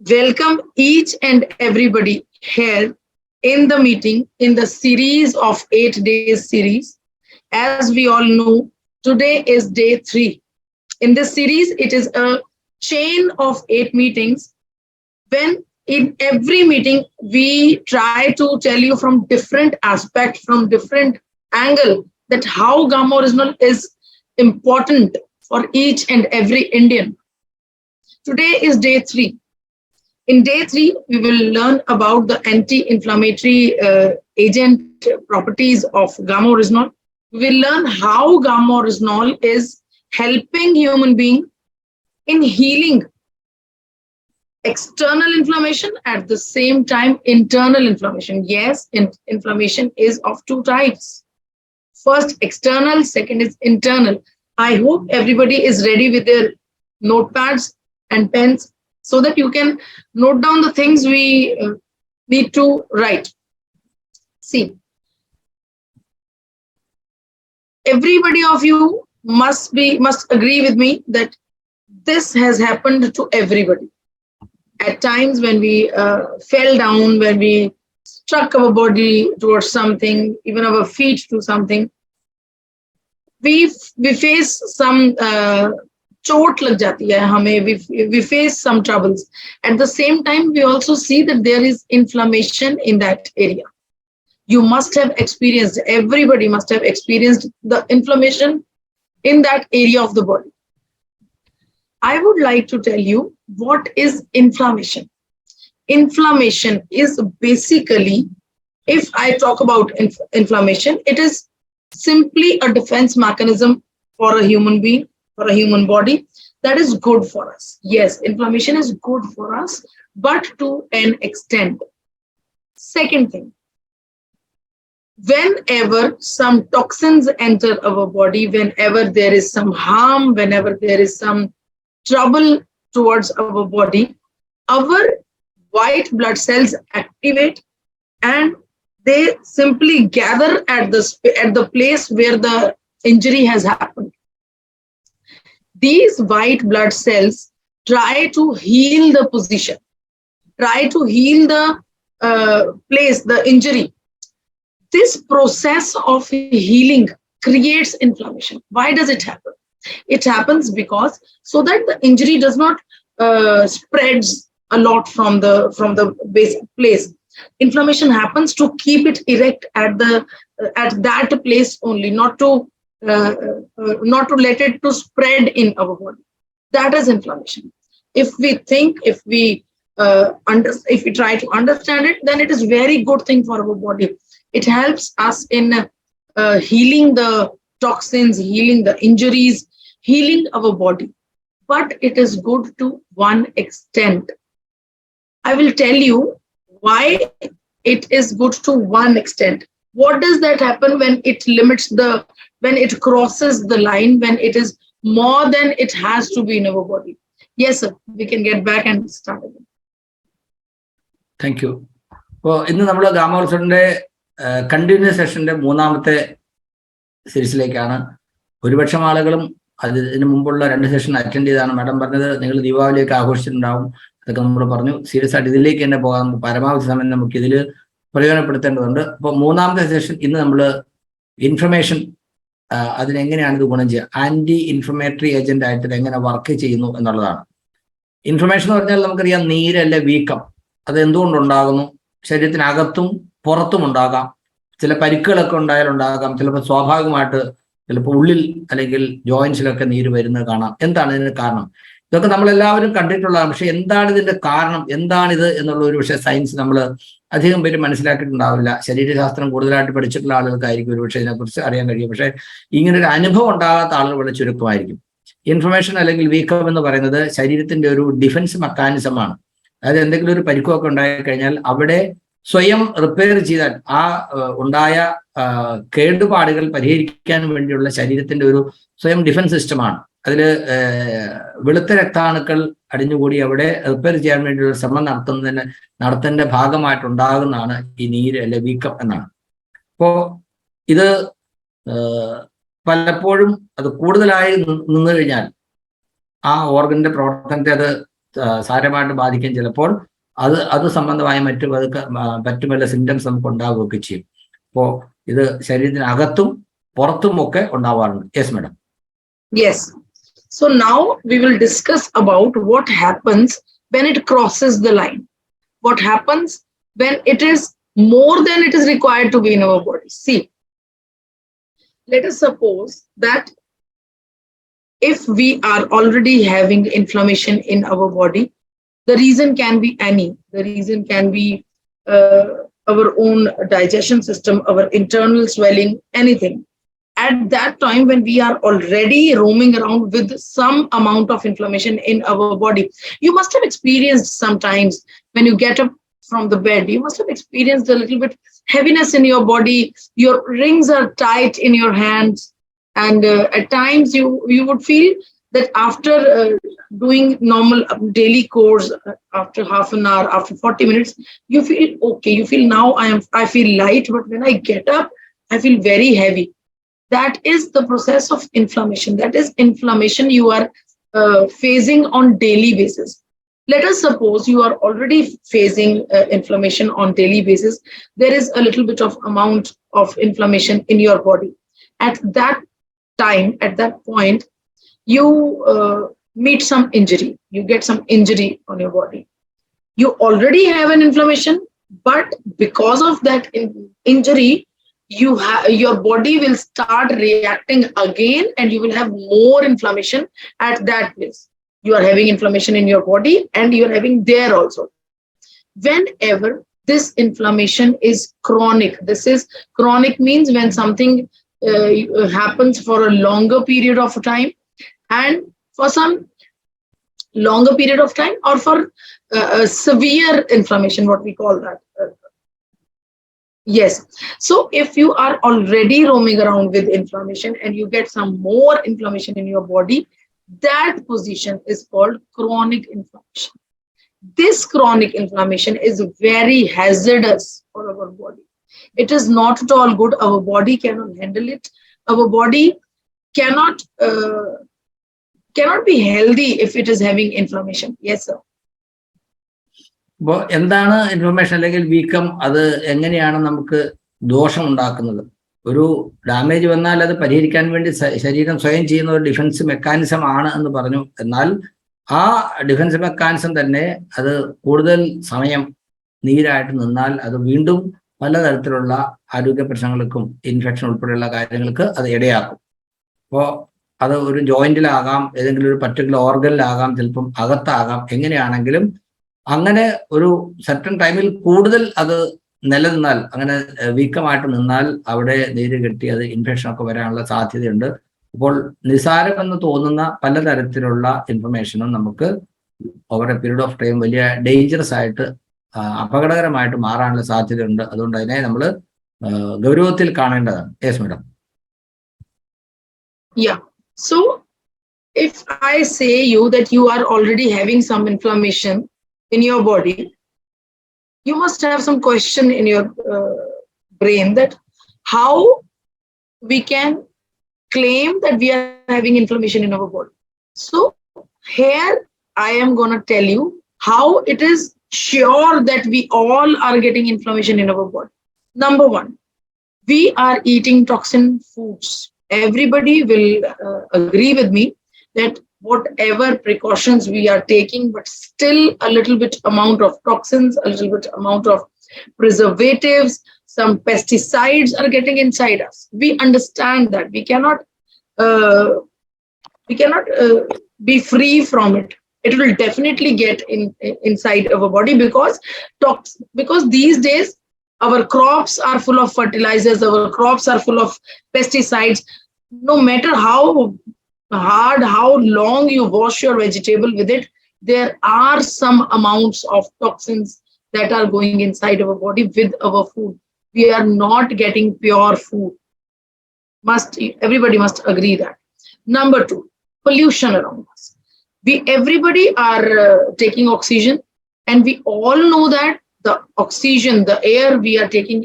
Welcome each and everybody here in the meeting in the series of 8 days series. As we all know, today is day 3. In this series, it is a chain of 8 meetings when in every meeting we try to tell you from different aspect, from different angle that how gamma original is important for each and every Indian. Today is day 3. In day 3, we will learn about the anti-inflammatory agent properties of gamma originol. We will learn how gamma originol is helping human being in healing external inflammation, at the same time internal inflammation. Yes, inflammation is of 2 types. First external, second is internal. I hope everybody is ready with their notepads and pens so that you can note down the things we need to write. See, everybody of you must agree with me that this has happened to everybody. At times when we fell down, when we struck our body towards something, even our feet to something, we face some chot lag jati hai hame, we face some troubles. At the same time, we also see that there is inflammation in that area. You must have experienced, everybody must have experienced the inflammation in that area of the body. I would like to tell you what is inflammation. Inflammation is basically, if I talk about inflammation, it is simply a defense mechanism for a human being, for a human body, that is good for us. Yes, inflammation is good for us, but to an extent. Second thing, whenever some toxins enter our body, whenever there is some harm, whenever there is some trouble towards our body, our white blood cells activate and they simply gather at the place where the injury has happened. These white blood cells try to heal the position, try to heal the place, the injury. This process of healing creates inflammation. Why does it happen? It happens because so that the injury does not spreads a lot from the basic place. Inflammation happens to keep it erect at that place only, not to let it to spread in our body. That is inflammation. If we think, if we try to understand it, then it is very good thing for our body. It helps us in healing the toxins, healing the injuries, healing our body. But it is good to one extent. I will tell you why it is good to one extent. What does that happen when it when it crosses the line, when it is more than it has to be in our body? Yes, sir, we can get back and start again. Thank you. Well, in the number of gamma Sunday continuous session, Munamate series ഭൂരിപക്ഷം ആളുകളും അതിന് മുമ്പുള്ള 2 session attend ചെയ്താണ്. Madam പറഞ്ഞത് നിങ്ങൾ ദീപാവലിയൊക്കെ ആഘോഷിച്ചിട്ടുണ്ടാവും, അതൊക്കെ നമ്മൾ പറഞ്ഞു. സീരിയസ് ആയിട്ട് ഇതിലേക്ക് തന്നെ പോകാൻ പരമാവധി സമയം നമുക്ക് ഇതിൽ പ്രയോജനപ്പെടുത്തേണ്ടതുണ്ട്. അപ്പോൾ 3ാമത്തെ സെഷൻ ഇന്ന് നമ്മൾ ഇൻഫർമേഷൻ, അതിനെങ്ങനെയാണ് ഇത് ഗുണം ചെയ്യുക, ആന്റി ഇൻഫ്ലമേറ്ററി ഏജന്റ് ആയിട്ട് ഇത് എങ്ങനെ വർക്ക് ചെയ്യുന്നു എന്നുള്ളതാണ്. ഇൻഫർമേഷൻ എന്ന് പറഞ്ഞാൽ നമുക്കറിയാം നീരല്ല വീക്കം, അത് എന്തുകൊണ്ടുണ്ടാകുന്നു? ശരീരത്തിനകത്തും പുറത്തും ഉണ്ടാകാം. ചില പരിക്കുകളൊക്കെ ഉണ്ടായാലുണ്ടാകാം, ചിലപ്പോൾ സ്വാഭാവികമായിട്ട് ചിലപ്പോൾ ഉള്ളിൽ അല്ലെങ്കിൽ ജോയിൻസിലൊക്കെ നീര് വരുന്നത് കാണാം. എന്താണ് ഇതിന് കാരണം? ഇതൊക്കെ നമ്മളെല്ലാവരും കണ്ടിട്ടുള്ളതാണ്. പക്ഷെ എന്താണ് ഇതിന്റെ കാരണം, എന്താണിത് എന്നുള്ള ഒരു പക്ഷേ സയൻസ് നമ്മൾ അധികം പേര് മനസ്സിലാക്കിയിട്ടുണ്ടാവില്ല. ശരീരശാസ്ത്രം കൂടുതലായിട്ട് പഠിച്ചിട്ടുള്ള ആളുകൾക്കായിരിക്കും ഒരു പക്ഷേ ഇതിനെക്കുറിച്ച് അറിയാൻ കഴിയും. പക്ഷേ ഇങ്ങനൊരു അനുഭവം ഉണ്ടാകാത്ത ആളുകൾ വളരെ ചുരുക്കമായിരിക്കും. ഇൻഫ്ലമേഷൻ അല്ലെങ്കിൽ വീക്കം എന്ന് പറയുന്നത് ശരീരത്തിന്റെ ഒരു ഡിഫൻസ് മെക്കാനിസമാണ്. അതായത് എന്തെങ്കിലും ഒരു പരിക്കുമൊക്കെ ഉണ്ടായിക്കഴിഞ്ഞാൽ അവിടെ സ്വയം റിപ്പയർ ചെയ്താൽ ആ ഉണ്ടായ കേടുപാടുകൾ പരിഹരിക്കാൻ വേണ്ടിയുള്ള ശരീരത്തിന്റെ ഒരു സ്വയം ഡിഫൻസ് സിസ്റ്റമാണ്. അതിൽ വെളുത്ത രക്താണുക്കൾ അടിഞ്ഞുകൂടി അവിടെ റിപ്പയർ ചെയ്യാൻ വേണ്ടിയുള്ള ശ്രമം നടത്തേണ്ട ഭാഗമായിട്ടുണ്ടാകുന്നതാണ് ഈ നീര് അല്ലെ വീക്കം എന്നാണ്. അപ്പോ ഇത് പലപ്പോഴും അത് കൂടുതലായി നിന്നു കഴിഞ്ഞാൽ ആ ഓർഗന്റെ പ്രവർത്തനത്തെ അത് സാരമായിട്ട് ബാധിക്കുകയും ചിലപ്പോൾ അത് സംബന്ധമായ മറ്റു വല്ല സിംറ്റംസ് നമുക്ക് ഉണ്ടാവുകയൊക്കെ ചെയ്യും. അപ്പോൾ ഇത് ശരീരത്തിനകത്തും പുറത്തും ഒക്കെ ഉണ്ടാവാറുണ്ട്. Yes madam. Yes. So now we will discuss about what happens when it crosses the line. What happens when it is more than it is required to be in our body. See, let us suppose that if we are already having inflammation in our body, the reason can be any. The reason can be our own digestion system, our internal swelling, anything. At that time, when we are already roaming around with some amount of inflammation in our body, you must have experienced sometimes when you get up from the bed, you must have experienced a little bit heaviness in your body. Your rings are tight in your hands, and at times you would feel that after doing normal daily course, after half an hour, after 40 minutes, you feel okay. You feel now I feel light, but when I get up, I feel very heavy. That is the process of inflammation. That is inflammation you are facing on daily basis. Let us suppose you are already facing inflammation on daily basis. There is a little bit of amount of inflammation in your body. At that time, at that point, you meet some injury. You get some injury on your body. You already have an inflammation, but because of that injury, your body will start reacting again, and you will have more inflammation at that place. You are having inflammation in your body, and you are having there also. Whenever this inflammation is chronic, this is chronic means when something happens for a longer period of time, and for some longer period of time, or for severe inflammation, what we call that. Yes. So if you are already roaming around with inflammation and you get some more inflammation in your body, that position is called chronic inflammation. This chronic inflammation is very hazardous for our body. It is not at all good. Our body cannot handle it. Our body cannot be healthy if it is having inflammation. Yes, sir. അപ്പോൾ എന്താണ് inflammation അല്ലെങ്കിൽ വീക്കം? അത് എങ്ങനെയാണ് നമുക്ക് ദോഷം ഉണ്ടാക്കുന്നത്? ഒരു ഡാമേജ് വന്നാൽ അത് പരിഹരിക്കാൻ വേണ്ടി ശരീരം സ്വയം ചെയ്യുന്ന ഒരു ഡിഫൻസ് മെക്കാനിസം ആണ് എന്ന് പറഞ്ഞു. എന്നാൽ ആ ഡിഫൻസ് മെക്കാനിസം തന്നെ അത് കൂടുതൽ സമയം നീരായിട്ട് നിന്നാൽ അത് വീണ്ടും പലതരത്തിലുള്ള ആരോഗ്യ പ്രശ്നങ്ങൾക്കും ഇൻഫെക്ഷൻ ഉൾപ്പെടെയുള്ള കാര്യങ്ങൾക്ക് അത് ഇടയാക്കും. അപ്പോൾ അത് ഒരു ജോയിന്റിലാകാം, ഏതെങ്കിലും ഒരു പർട്ടിക്കുലർ ഓർഗനിലാകാം, ചിലപ്പം അകത്താകാം. എങ്ങനെയാണെങ്കിലും അങ്ങനെ ഒരു സർട്ടൻ ടൈമിൽ കൂടുതൽ അത് നിലനിന്നാൽ, അങ്ങനെ വീക്കമായിട്ട് നിന്നാൽ അവിടെ നീര് കെട്ടി അത് ഇൻഫെക്ഷൻ ഒക്കെ വരാനുള്ള സാധ്യതയുണ്ട്. അപ്പോൾ നിസാരമെന്ന് തോന്നുന്ന പലതരത്തിലുള്ള ഇൻഫർമേഷനും നമുക്ക് over A period of time വലിയ ഡേഞ്ചറസ് ആയിട്ട് അപകടകരമായിട്ട് മാറാനുള്ള സാധ്യതയുണ്ട്. അതുകൊണ്ട് അതിനെ നമ്മൾ ഗൗരവത്തിൽ കാണേണ്ടതാണ്. Yes madam. Yeah. So if I say you that you are already having some inflammation in your body, you must have some question in your brain that how we can claim that we are having inflammation in our body. So here I am going to tell you how it is sure that we all are getting inflammation in our body. Number one, we are eating toxin foods. Everybody will agree with me that whatever precautions we are taking, but still a little bit amount of toxins, a little bit amount of preservatives, some pesticides are getting inside us. We understand that we cannot be free from it. It will definitely get inside our body because these days our crops are full of fertilizers, our crops are full of pesticides. No matter how hard, how long you wash your vegetable with it, there are some amounts of toxins that are going inside our body with our food. We are not getting pure food. Everybody must agree that. Number two, pollution around us. Everybody are taking oxygen, and we all know that the oxygen, the air we are taking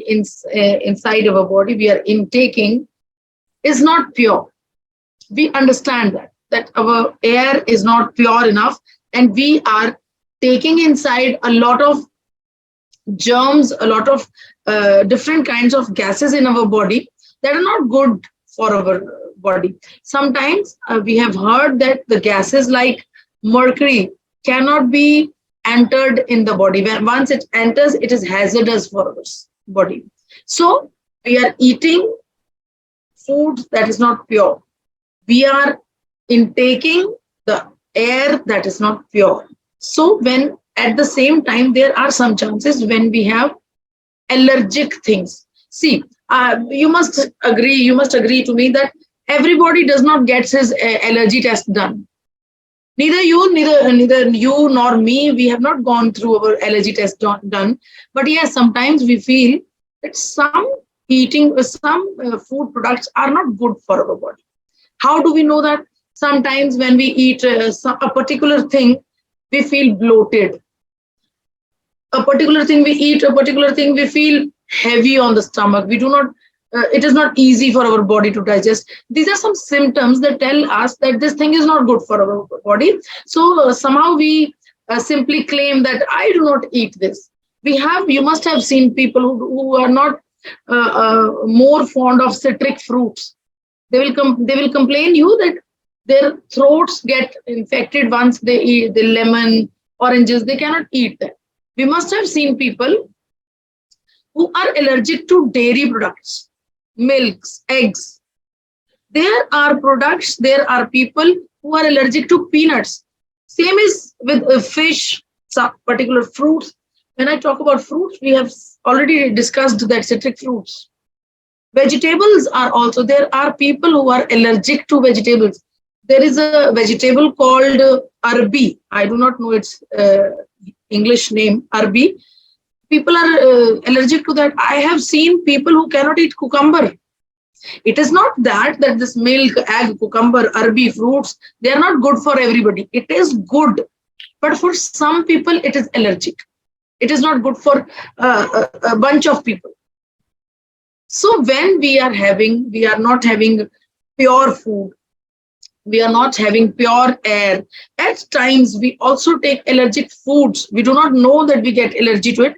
inside our body, we are intaking, is not pure. We understand that our air is not pure enough, and we are taking inside a lot of germs, a lot of different kinds of gases in our body that are not good for our body. Sometimes we have heard that the gases like mercury cannot be entered in the body. When once it enters, it is hazardous for our body. So we are eating food that is not pure. We are intaking the air that is not pure. So when at the same time, there are some chances when we have allergic things. See, you must agree to me that everybody does not get his allergy test done. Neither you nor me, we have not gone through our allergy test done. But yes, sometimes we feel that some food products are not good for our body. How do we know that? Sometimes when we eat a particular thing, we feel bloated. A particular thing we eat, a particular thing we feel heavy on the stomach. We do not, it is not easy for our body to digest. These are some symptoms that tell us that this thing is not good for our body. So somehow we simply claim that I do not eat this. You must have seen people who are not more fond of citric fruits. They will complain you that their throats get infected once they eat the lemon, oranges. They cannot eat that. We must have seen people who are allergic to dairy products, milks, eggs. There are people who are allergic to peanuts. Same is with fish, some particular fruits. When I talk about fruits, we have already discussed that citric fruits. Vegetables are also, there are people who are allergic to vegetables. There is a vegetable called arbi. I do not know its English name, arbi. People are allergic to that. I have seen people who cannot eat cucumber. It is not that this milk, egg, cucumber, arbi, fruits, they are not good for everybody. It is good. But for some people, it is allergic. It is not good for a bunch of people. So when we are not having pure food, we are not having pure air. At times, we also take allergic foods. We do not know that we get allergy to it.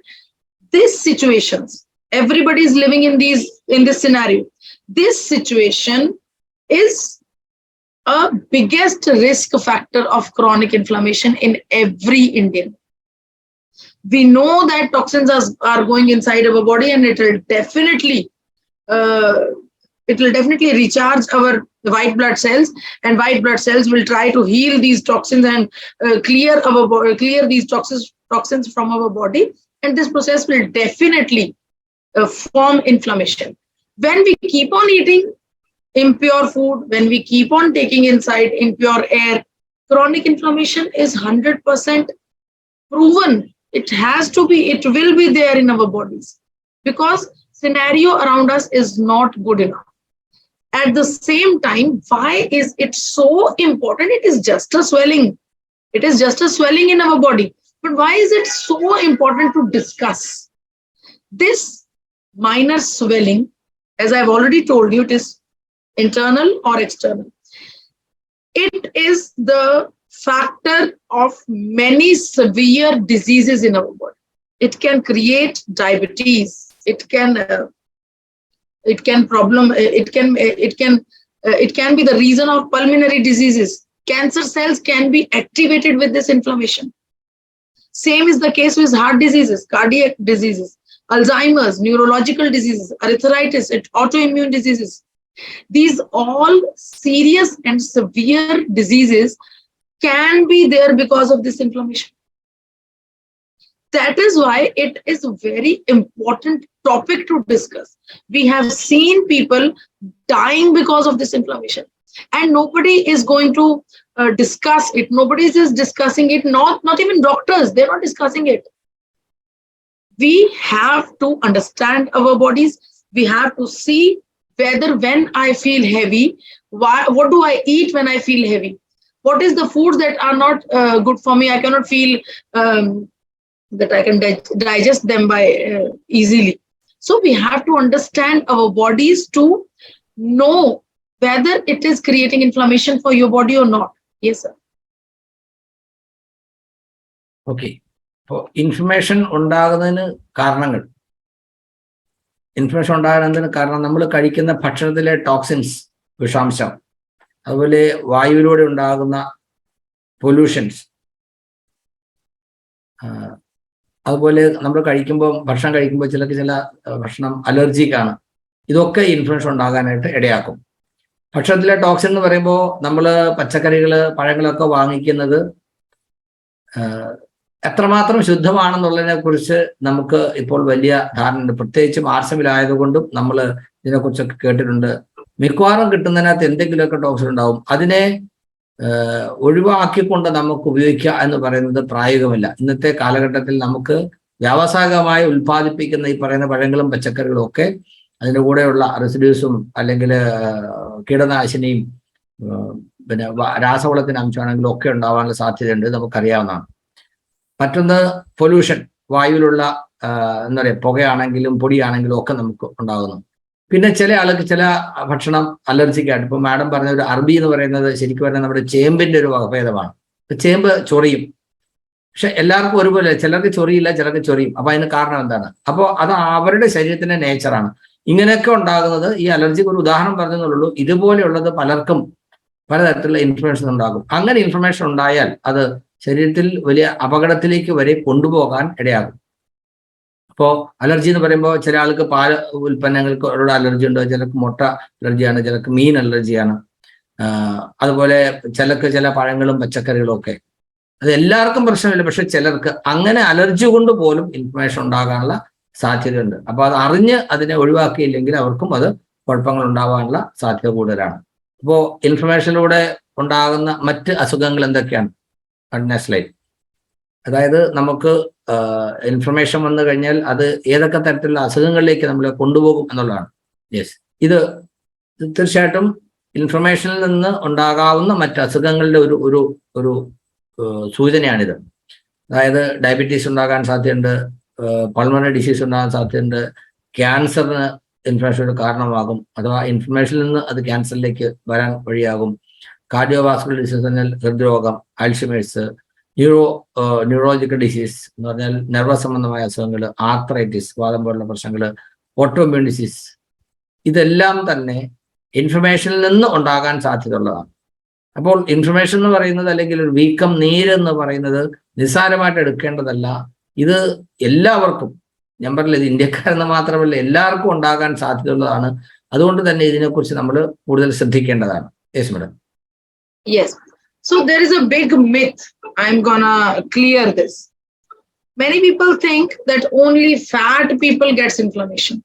These situations, everybody is living in this scenario. This situation is a biggest risk factor of chronic inflammation in every Indian. We know that toxins are going inside our body, and it will definitely recharge our white blood cells, and white blood cells will try to heal these toxins and clear these toxins from our body, and this process will definitely form inflammation. When we keep on eating impure food, when we keep on taking inside impure air, chronic inflammation is 100% proven. It will be there in our bodies because scenario around us is not good enough. At the same time, why is it so important? It is just a swelling. It is just a swelling in our body. But why is it so important to discuss? This minor swelling, as I've already told you, it is internal or external. It is the factor of many severe diseases in our body. It can create diabetes. It can be the reason of pulmonary diseases. Cancer cells can be activated with this inflammation. Same is the case with heart diseases, cardiac diseases, Alzheimer's, neurological diseases, arthritis, autoimmune diseases. These all serious and severe diseases can be there because of this inflammation. That is why it is a very important topic to discuss. We have seen people dying because of this inflammation, and nobody is going to discuss it. Nobody is discussing it. Not even doctors. They're not discussing it. We have to understand our bodies. We have to see whether when I feel heavy, what do I eat when I feel heavy? What is the foods that are not good for me? I cannot feel that I can digest them by easily. So we have to understand our bodies to know whether it is creating inflammation for your body or not. Yes, sir. Okay. അപ്പോൾ inflammation ഉണ്ടാകുന്നതിന് കാരണങ്ങൾ, inflammation ഉണ്ടാകുന്നതിന് കാരണം നമ്മൾ കഴിക്കുന്ന ഭക്ഷണത്തിലെ toxins, വിഷാംശം, അതുപോലെ വായുവിലൂടെ ഉണ്ടാകുന്ന പൊല്യൂഷൻസ്, അതുപോലെ നമ്മൾ ഭക്ഷണം കഴിക്കുമ്പോൾ ചില ഭക്ഷണം അലർജിക്കാണ്. ഇതൊക്കെ ഇൻഫ്ലമേഷൻ ഉണ്ടാകാനായിട്ട് ഇടയാക്കും. ഭക്ഷണത്തിലെ ടോക്സിൻ എന്ന് പറയുമ്പോൾ നമ്മൾ പച്ചക്കറികൾ, പഴങ്ങളൊക്കെ വാങ്ങിക്കുന്നത് എത്രമാത്രം ശുദ്ധമാണെന്നുള്ളതിനെ കുറിച്ച് നമുക്ക് ഇപ്പോൾ വലിയ ധാരണയുണ്ട്. പ്രത്യേകിച്ചും ആർസമിലായതുകൊണ്ടും നമ്മൾ ഇതിനെക്കുറിച്ചൊക്കെ കേട്ടിട്ടുണ്ട്. മിക്കവാറും കിട്ടുന്നതിനകത്ത് എന്തെങ്കിലുമൊക്കെ ടോക്സിൻ ഉണ്ടാവും. അതിനെ ഒഴിവാക്കിക്കൊണ്ട് നമുക്ക് ഉപയോഗിക്കുക എന്ന് പറയുന്നത് പ്രായോഗികമല്ല. ഇന്നത്തെ കാലഘട്ടത്തിൽ നമുക്ക് വ്യാവസായികമായി ഉൽപ്പാദിപ്പിക്കുന്ന ഈ പറയുന്ന പഴങ്ങളും പച്ചക്കറികളും ഒക്കെ അതിൻ്റെ കൂടെയുള്ള റെസിഡ്യൂസും അല്ലെങ്കിൽ കീടനാശിനിയും പിന്നെ രാസവളത്തിൻ്റെ അംശമാണെങ്കിലും ഒക്കെ ഉണ്ടാവാനുള്ള സാധ്യതയുണ്ട്, നമുക്കറിയാവുന്നതാണ്. മറ്റൊന്ന് പൊല്യൂഷൻ, വായുവിലുള്ള എന്താ പറയുക, പുകയാണെങ്കിലും പൊടിയാണെങ്കിലും ഒക്കെ നമുക്ക് ഉണ്ടാകുന്നു. പിന്നെ ചില ആൾക്ക് ചില ഭക്ഷണം അലർജിക്കായിട്ട്, ഇപ്പൊ മാഡം പറഞ്ഞ ഒരു അറബി എന്ന് പറയുന്നത് ശരിക്കും പറഞ്ഞാൽ നമ്മുടെ ചേമ്പിന്റെ ഒരു വകഭേദമാണ്. ചേമ്പ് ചൊറിയും, പക്ഷെ എല്ലാവർക്കും ഒരുപോലെ, ചിലർക്ക് ചൊറിയില്ല, ചിലർക്ക് ചൊറിയും. അപ്പൊ അതിന് കാരണം എന്താണ്? അപ്പോൾ അത് അവരുടെ ശരീരത്തിന്റെ നേച്ചറാണ്. ഇങ്ങനെയൊക്കെ ഉണ്ടാകുന്നത്, ഈ അലർജിക്ക് ഒരു ഉദാഹരണം പറഞ്ഞെന്നുള്ളൂ. ഇതുപോലെയുള്ളത് പലർക്കും പലതരത്തിലുള്ള ഇൻഫ്ലമേഷൻ ഉണ്ടാകും. അങ്ങനെ ഇൻഫ്ലമേഷൻ ഉണ്ടായാൽ അത് ശരീരത്തിൽ വലിയ അപകടത്തിലേക്ക് വരെ കൊണ്ടുപോകാൻ ഇടയാകും. ഇപ്പോൾ അലർജി എന്ന് പറയുമ്പോൾ ചില ആൾക്ക് പാൽ ഉൽപ്പന്നങ്ങൾക്കോട് അലർജി ഉണ്ട്, ചിലർക്ക് മുട്ട അലർജിയാണ്, ചിലർക്ക് മീൻ അലർജിയാണ്, അതുപോലെ ചിലർക്ക് ചില പഴങ്ങളും പച്ചക്കറികളും ഒക്കെ. അത് എല്ലാവർക്കും പ്രശ്നമില്ല, പക്ഷെ ചിലർക്ക് അങ്ങനെ അലർജി കൊണ്ട് പോലും ഇൻഫ്ലമേഷൻ ഉണ്ടാകാനുള്ള സാധ്യതയുണ്ട്. അപ്പോൾ അത് അറിഞ്ഞ് അതിനെ ഒഴിവാക്കിയില്ലെങ്കിൽ അവർക്കും അത് കുഴപ്പങ്ങൾ ഉണ്ടാകാനുള്ള സാധ്യത കൂടുതലാണ്. അപ്പോൾ ഇൻഫ്ലമേഷനിലൂടെ ഉണ്ടാകുന്ന മറ്റ് അസുഖങ്ങൾ എന്തൊക്കെയാണ്? നെക്സ്റ്റ്, അതായത് നമുക്ക് ഇൻഫർമേഷൻ വന്നു കഴിഞ്ഞാൽ അത് ഏതൊക്കെ തരത്തിലുള്ള അസുഖങ്ങളിലേക്ക് നമ്മളെ കൊണ്ടുപോകും എന്നുള്ളതാണ്. യെസ്, ഇത് തീർച്ചയായിട്ടും ഇൻഫർമേഷനിൽ നിന്ന് ഉണ്ടാകാവുന്ന മറ്റ് അസുഖങ്ങളുടെ ഒരു ഒരു സൂചനയാണിത്. അതായത് ഡയബറ്റീസ് ഉണ്ടാകാൻ സാധ്യതയുണ്ട്, പൾമണറി ഡിസീസ് ഉണ്ടാകാൻ സാധ്യതയുണ്ട്, ക്യാൻസറിന് ഇൻഫ്ലമേഷൻ ഒരു കാരണമാകും, അഥവാ ഇൻഫ്ലമേഷനിൽ നിന്ന് അത് ക്യാൻസറിലേക്ക് വരാൻ വഴിയാകും. കാർഡിയോവാസ്കുലർ ഡിസീസ് പറഞ്ഞാൽ ഹൃദ്രോഗം, അൾഷിമേഴ്സ്, ന്യൂറോളജിക്കൽ ഡിസീസ് എന്ന് പറഞ്ഞാൽ നെർവസ് സംബന്ധമായ അസുഖങ്ങൾ, ആർത്രൈറ്റിസ്, വാദം പോലുള്ള പ്രശ്നങ്ങൾ, ഓട്ടോഇമ്മ്യൂൺ ഡിസീസ്, ഇതെല്ലാം തന്നെ ഇൻഫ്ലമേഷനിൽ നിന്ന് ഉണ്ടാകാൻ സാധ്യതയുള്ളതാണ്. അപ്പോൾ ഇൻഫ്ലമേഷൻ എന്ന് പറയുന്നത്, അല്ലെങ്കിൽ ഒരു വീക്കം, നീര് എന്ന് പറയുന്നത് നിസ്സാരമായിട്ട് എടുക്കേണ്ടതല്ല. ഇത് എല്ലാവർക്കും, ഞാൻ പറഞ്ഞില്ല ഇത് ഇന്ത്യക്കാരെന്ന് മാത്രമല്ല എല്ലാവർക്കും ഉണ്ടാകാൻ സാധ്യതയുള്ളതാണ്. അതുകൊണ്ട് തന്നെ ഇതിനെക്കുറിച്ച് നമ്മൾ കൂടുതൽ ശ്രദ്ധിക്കേണ്ടതാണ്. Yes madam. Yes. So there is a big myth. I'm gonna clear this. Many people think that only fat people gets inflammation.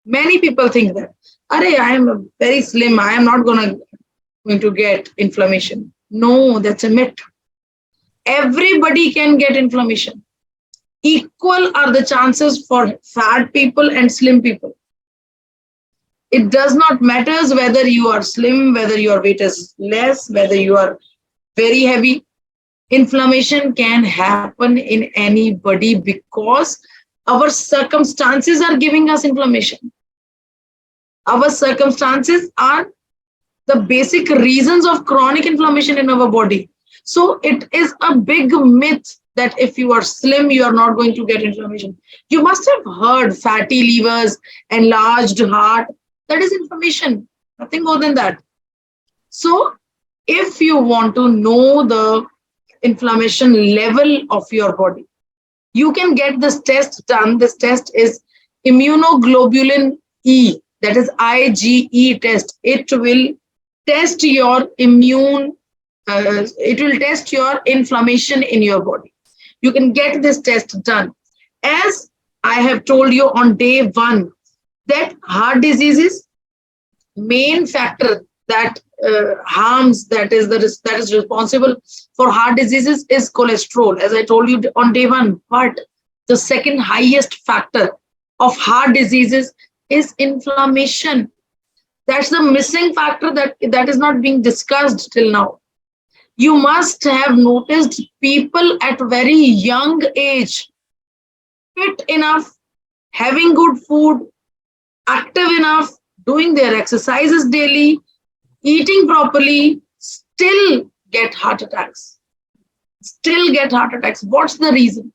Many people think that, "Arey, I am very slim. I am not going to get inflammation." No, that's a myth. Everybody can get inflammation. Equal are the chances for fat people and slim people. It does not matter whether you are slim, whether your weight is less, whether you are very heavy. Inflammation can happen in anybody because our circumstances are giving us inflammation. Our circumstances are the basic reasons of chronic inflammation in our body. So it is a big myth that if you are slim, you are not going to get inflammation. You must have heard fatty livers, enlarged heart. That is inflammation, nothing more than that. So if you want to know the inflammation level of your body, you can get this test done. This test is immunoglobulin E, that is IgE test. It will test your it will test your inflammation in your body. You can get this test done. As I have told you on day 1, that heart diseases, main factor that harms, that is responsible for heart diseases is cholesterol, as I told you on day 1. But the second highest factor of heart diseases is inflammation. That's the missing factor that is not being discussed till now. You must have noticed people at very young age, fit enough, having good food, active enough, doing their exercises daily, eating properly, still get heart attacks. still get heart attacks. What's the reason?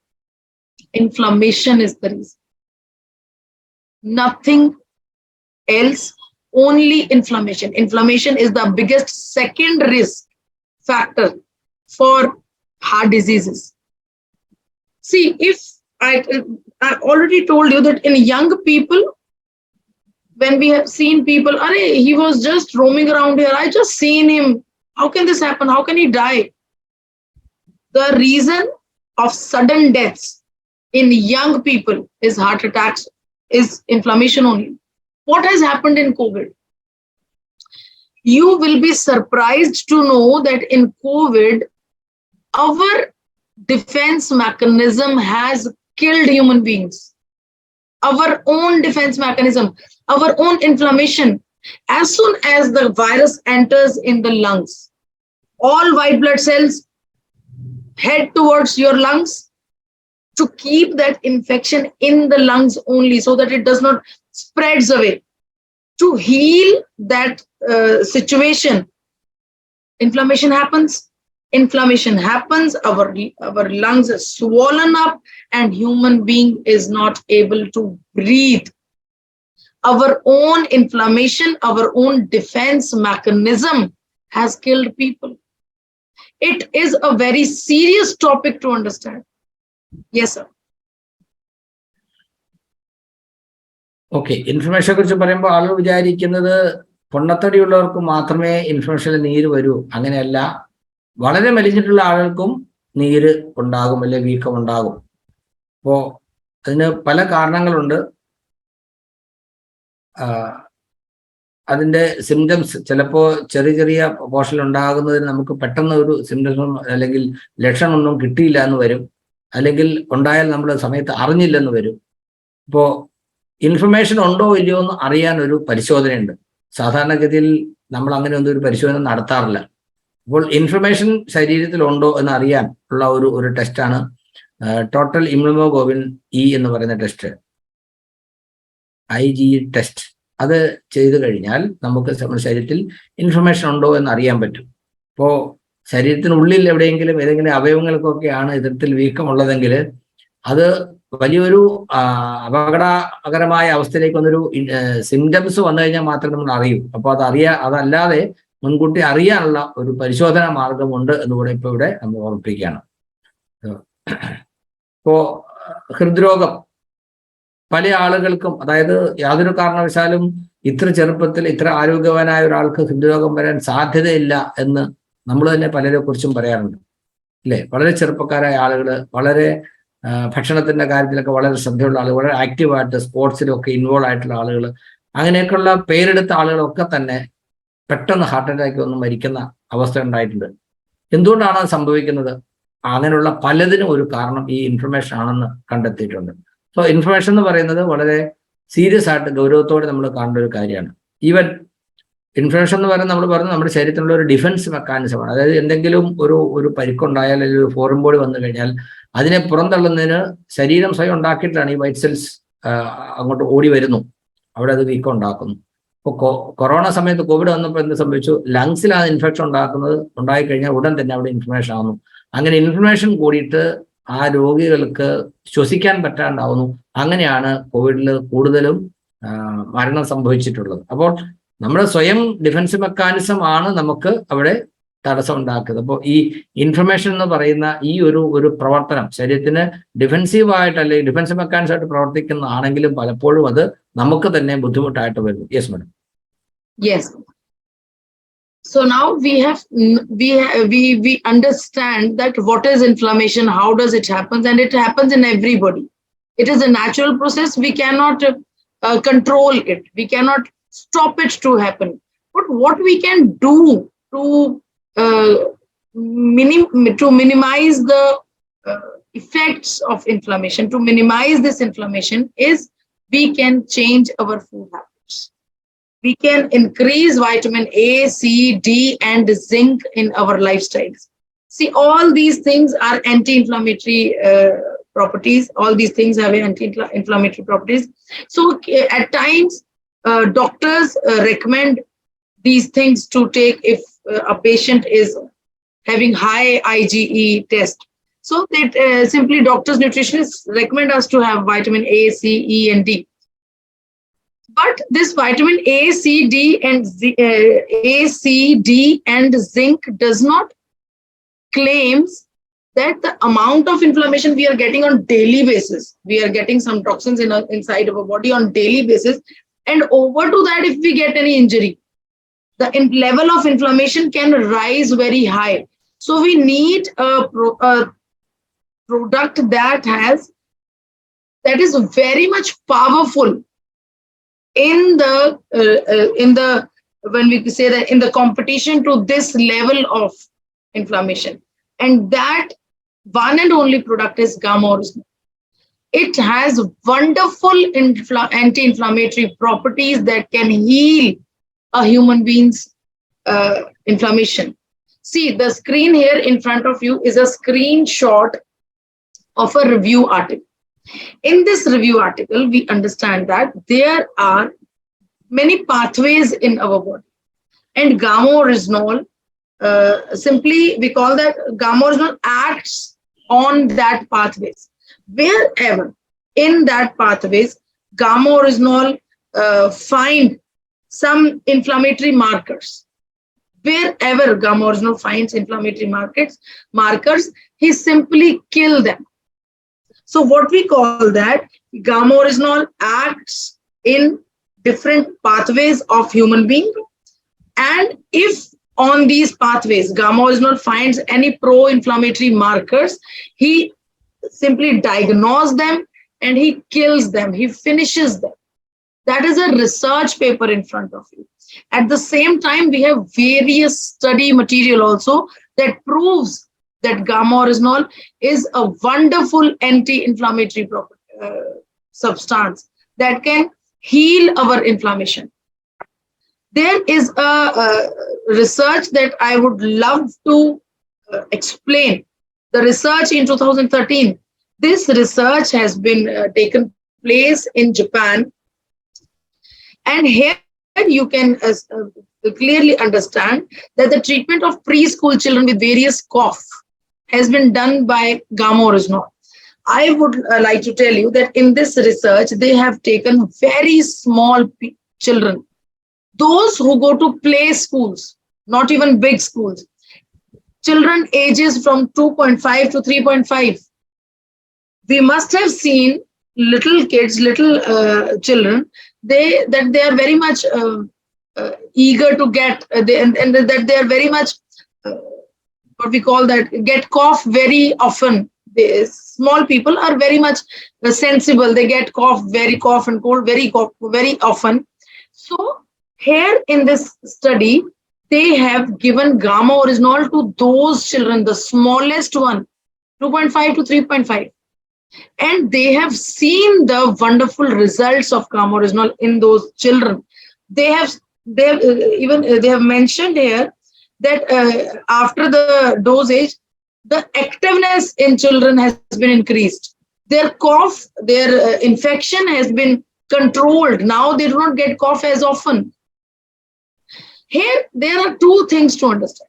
Inflammation is the reason. Nothing else, only inflammation. Inflammation is the biggest second risk factor for heart diseases. See, if I already told you that in young people, when we have seen people, he was just roaming around here, I just seen him. How can this happen? How can he die? The reason of sudden deaths in young people is heart attacks, is inflammation only. What has happened in COVID? You will be surprised to know that in COVID, our defense mechanism has killed human beings. Our own defense mechanism, our own inflammation. As soon as the virus enters in the lungs, all white blood cells head towards your lungs to keep that infection in the lungs only, so that it does not spreads away. To heal that situation, inflammation happens. Inflammation happens, our lungs are swollen up, and human being is not able to breathe. Our own inflammation, our own defense mechanism has killed people. It is a very serious topic to understand. Yes, sir. Okay, ഇൻഫ്ലമേഷനെ കുറിച്ച് പറയുമ്പോൾ ആളുകൾ വിചാരിക്കുന്നത് പൊണ്ണത്തടിയുള്ളവർക്ക് മാത്രമേ ഇൻഫ്ലമേഷനിൽ നീര് വരൂ. അങ്ങനെയല്ല, വളരെ മെലിഞ്ഞിട്ടുള്ള ആളുകൾക്കും നീര് ഉണ്ടാകും, അല്ലെങ്കിൽ വീക്കം ഉണ്ടാകും. അപ്പോൾ അതിന് പല കാരണങ്ങളുണ്ട്. അതിൻ്റെ സിംറ്റംസ് ചിലപ്പോൾ ചെറിയ ചെറിയ പോർഷനിൽ ഉണ്ടാകുന്നതിന് നമുക്ക് പെട്ടെന്ന് ഒരു സിംറ്റംസും അല്ലെങ്കിൽ ലക്ഷണമൊന്നും കിട്ടിയില്ല എന്ന് വരും, അല്ലെങ്കിൽ ഉണ്ടായാൽ നമ്മൾ സമയത്ത് അറിഞ്ഞില്ലെന്ന് വരും. ഇപ്പോൾ ഇൻഫർമേഷൻ ഉണ്ടോ ഇല്ലയോ എന്ന് അറിയാൻ ഒരു പരിശോധനയുണ്ട്. സാധാരണഗതിയിൽ നമ്മൾ അങ്ങനെ ഒന്നും ഒരു പരിശോധന നടത്താറില്ല. അപ്പോൾ ഇൻഫർമേഷൻ ശരീരത്തിൽ ഉണ്ടോ എന്ന് അറിയാൻ ഉള്ള ഒരു ടെസ്റ്റാണ് ടോട്ടൽ ഇമ്യൂണോഗ്ലോബിൻ ഇ എന്ന് പറയുന്ന ടെസ്റ്റ്, IgE ടെസ്റ്റ്. അത് ചെയ്തു കഴിഞ്ഞാൽ നമുക്ക് നമ്മുടെ ശരീരത്തിൽ ഇൻഫർമേഷൻ ഉണ്ടോ എന്ന് അറിയാൻ പറ്റും. ഇപ്പോൾ ശരീരത്തിനുള്ളിൽ എവിടെയെങ്കിലും ഏതെങ്കിലും അവയവങ്ങൾക്കൊക്കെയാണ് ഇത്തരത്തിൽ വീക്കമുള്ളതെങ്കിൽ അത് വലിയൊരു അപകടകരമായ അവസ്ഥയിലേക്ക് വന്നൊരു സിംറ്റംസ് വന്നു കഴിഞ്ഞാൽ മാത്രമേ നമ്മൾ അറിയൂ. അപ്പോൾ അതല്ലാതെ മുൻകൂട്ടി അറിയാനുള്ള ഒരു പരിശോധനാ മാർഗമുണ്ട് എന്നുകൂടെ ഇപ്പോൾ ഇവിടെ നമ്മൾ ഓർമ്മിപ്പിക്കുകയാണ്. ഇപ്പോൾ ഹൃദ്രോഗം പല ആളുകൾക്കും, അതായത് യാതൊരു കാരണവശാലും ഇത്ര ചെറുപ്പത്തിൽ ഇത്ര ആരോഗ്യവാനായ ഒരാൾക്ക് ഹൃദ്രോഗം വരാൻ സാധ്യതയില്ല എന്ന് നമ്മൾ തന്നെ പലരെ കുറിച്ചും പറയാറുണ്ട്, അല്ലേ? വളരെ ചെറുപ്പക്കാരായ ആളുകൾ, വളരെ ഭക്ഷണത്തിന്റെ കാര്യത്തിലൊക്കെ വളരെ ശ്രദ്ധയുള്ള ആളുകൾ, വളരെ ആക്റ്റീവായിട്ട് സ്പോർട്സിലൊക്കെ ഇൻവോൾവ് ആയിട്ടുള്ള ആളുകൾ, അങ്ങനെയൊക്കെയുള്ള പേരെടുത്ത ആളുകളൊക്കെ തന്നെ പെട്ടെന്ന് ഹാർട്ട് അറ്റാക്ക് വന്ന് മരിക്കുന്ന അവസ്ഥ ഉണ്ടായിട്ടുണ്ട്. എന്തുകൊണ്ടാണ് അത് സംഭവിക്കുന്നത്? അങ്ങനെയുള്ള പലതിനും ഒരു കാരണം ഈ ഇൻഫർമേഷൻ ആണെന്ന് കണ്ടെത്തിയിട്ടുണ്ട്. സോ ഇൻഫർമേഷൻ എന്ന് പറയുന്നത് വളരെ സീരിയസ് ആയിട്ട് ഗൗരവത്തോടെ നമ്മൾ കാണേണ്ട ഒരു കാര്യമാണ്. ഈവൻ ഇൻഫർമേഷൻ എന്ന് പറയുന്നത് നമ്മൾ പറഞ്ഞു നമ്മുടെ ശരീരത്തിലുള്ള ഒരു ഡിഫൻസ് മെക്കാനിസമാണ്. അതായത് എന്തെങ്കിലും ഒരു പരിക്കുണ്ടായാൽ അല്ലെങ്കിൽ ഒരു ഫോറിൻ ബോഡി വന്നു കഴിഞ്ഞാൽ അതിനെ പുറന്തള്ളുന്നതിന് ശരീരം സ്വയം ഉണ്ടാക്കിയിട്ടാണ് ഈ വൈറ്റ് സെൽസ് അങ്ങോട്ട് ഓടി വരുന്നു, അവിടെ അത് വീക്കം ഉണ്ടാക്കുന്നു. ഇപ്പോൾ കൊറോണ സമയത്ത് കോവിഡ് വന്നപ്പോൾ എന്ത് സംഭവിച്ചു? ലങ്സിലാണ് ഇൻഫെക്ഷൻ ഉണ്ടായിക്കഴിഞ്ഞാൽ ഉടൻ തന്നെ അവിടെ ഇൻഫ്ലമേഷൻ ആവുന്നു. അങ്ങനെ ഇൻഫ്ലമേഷൻ കൂടിയിട്ട് ആ രോഗികൾക്ക് ശ്വസിക്കാൻ പറ്റാണ്ടാവുന്നു. അങ്ങനെയാണ് കോവിഡിൽ കൂടുതലും മരണം സംഭവിച്ചിട്ടുള്ളത്. അപ്പോൾ നമ്മുടെ സ്വയം ഡിഫൻസ് മെക്കാനിസം ആണ് നമുക്ക് അവിടെ തടസ്സം ഉണ്ടാക്കുന്നത്. അപ്പോൾ ഈ ഇൻഫർമേഷൻ എന്ന് പറയുന്ന ഈ ഒരു പ്രവർത്തനം ശരീരത്തിന് ഡിഫൻസീവായിട്ട് അല്ലെങ്കിൽ ഡിഫൻസ് മെക്കാനിസം ആയിട്ട് പ്രവർത്തിക്കുന്നതാണെങ്കിലും പലപ്പോഴും അത് നമുക്ക് തന്നെ ബുദ്ധിമുട്ടായിട്ട് വരുന്നു. Yes madam. Yes. So now we understand that what is inflammation, how does it happen, and it happens in everybody. It is a natural process. We cannot control it. We cannot stop it to happen. But what we can do to minimize the effects of inflammation, to minimize this inflammation, is we can change our food habits. We can increase vitamin A, C, D, and zinc in our lifestyles. See, all these things are anti-inflammatory properties. All these things have anti-inflammatory properties. So at times, doctors recommend these things to take if a patient is having high IgE test. So that simply doctors, nutritionists recommend us to have vitamin A, C, E, and D. But this vitamin A, C, D, and zinc does not claims that the amount of inflammation we are getting on daily basis, we are getting some toxins inside of our body on daily basis, and over to that, if we get any injury, the level of inflammation can rise very high. So we need a product that is very much powerful in the when we say that in the competition to this level of inflammation, and that one and only product is Gamma Oryzanol. It has wonderful anti-inflammatory properties that can heal a human being's inflammation. See, the screen here in front of you is a screenshot of a review article. In this review article, we understand that there are many pathways in our body, and Gamma Oryzanol, simply we call that Gamma Oryzanol acts on that pathways. Wherever in that pathways, Gamma Oryzanol find some inflammatory markers. Wherever Gamma Oryzanol finds inflammatory markers, he simply kill them. So what we call that, Gamma Oryzanol acts in different pathways of human being, and if on these pathways Gamma Oryzanol finds any pro-inflammatory markers, he simply diagnoses them and he kills them, he finishes them. That is a research paper in front of you. At the same time, we have various study material also that proves that Gamma Oryzanol is a wonderful anti-inflammatory substance that can heal our inflammation. There is a research that I would love to explain. The research in 2013. This research has been taken place in Japan, and here you can clearly understand that the treatment of preschool children with various cough has been done by Gamma Oryzanol. I would like to tell you that in this research, they have taken very small children, those who go to play schools, not even big schools, children ages from 2.5 to 3.5. We must have seen little kids, little children, they are very much eager to get, and that they are very much, what we call that, get cough very often. Small people are very much sensible. They get cough and cold very often. So here in this study, they have given Gamma Oryzanol to those children, the smallest one, 2.5 to 3.5. And they have seen the wonderful results of Gamma Oryzanol in those children. They have mentioned here that after the dosage, the activeness in children has been increased. Their cough, their infection has been controlled. Now they do not get cough as often. Here, there are two things to understand.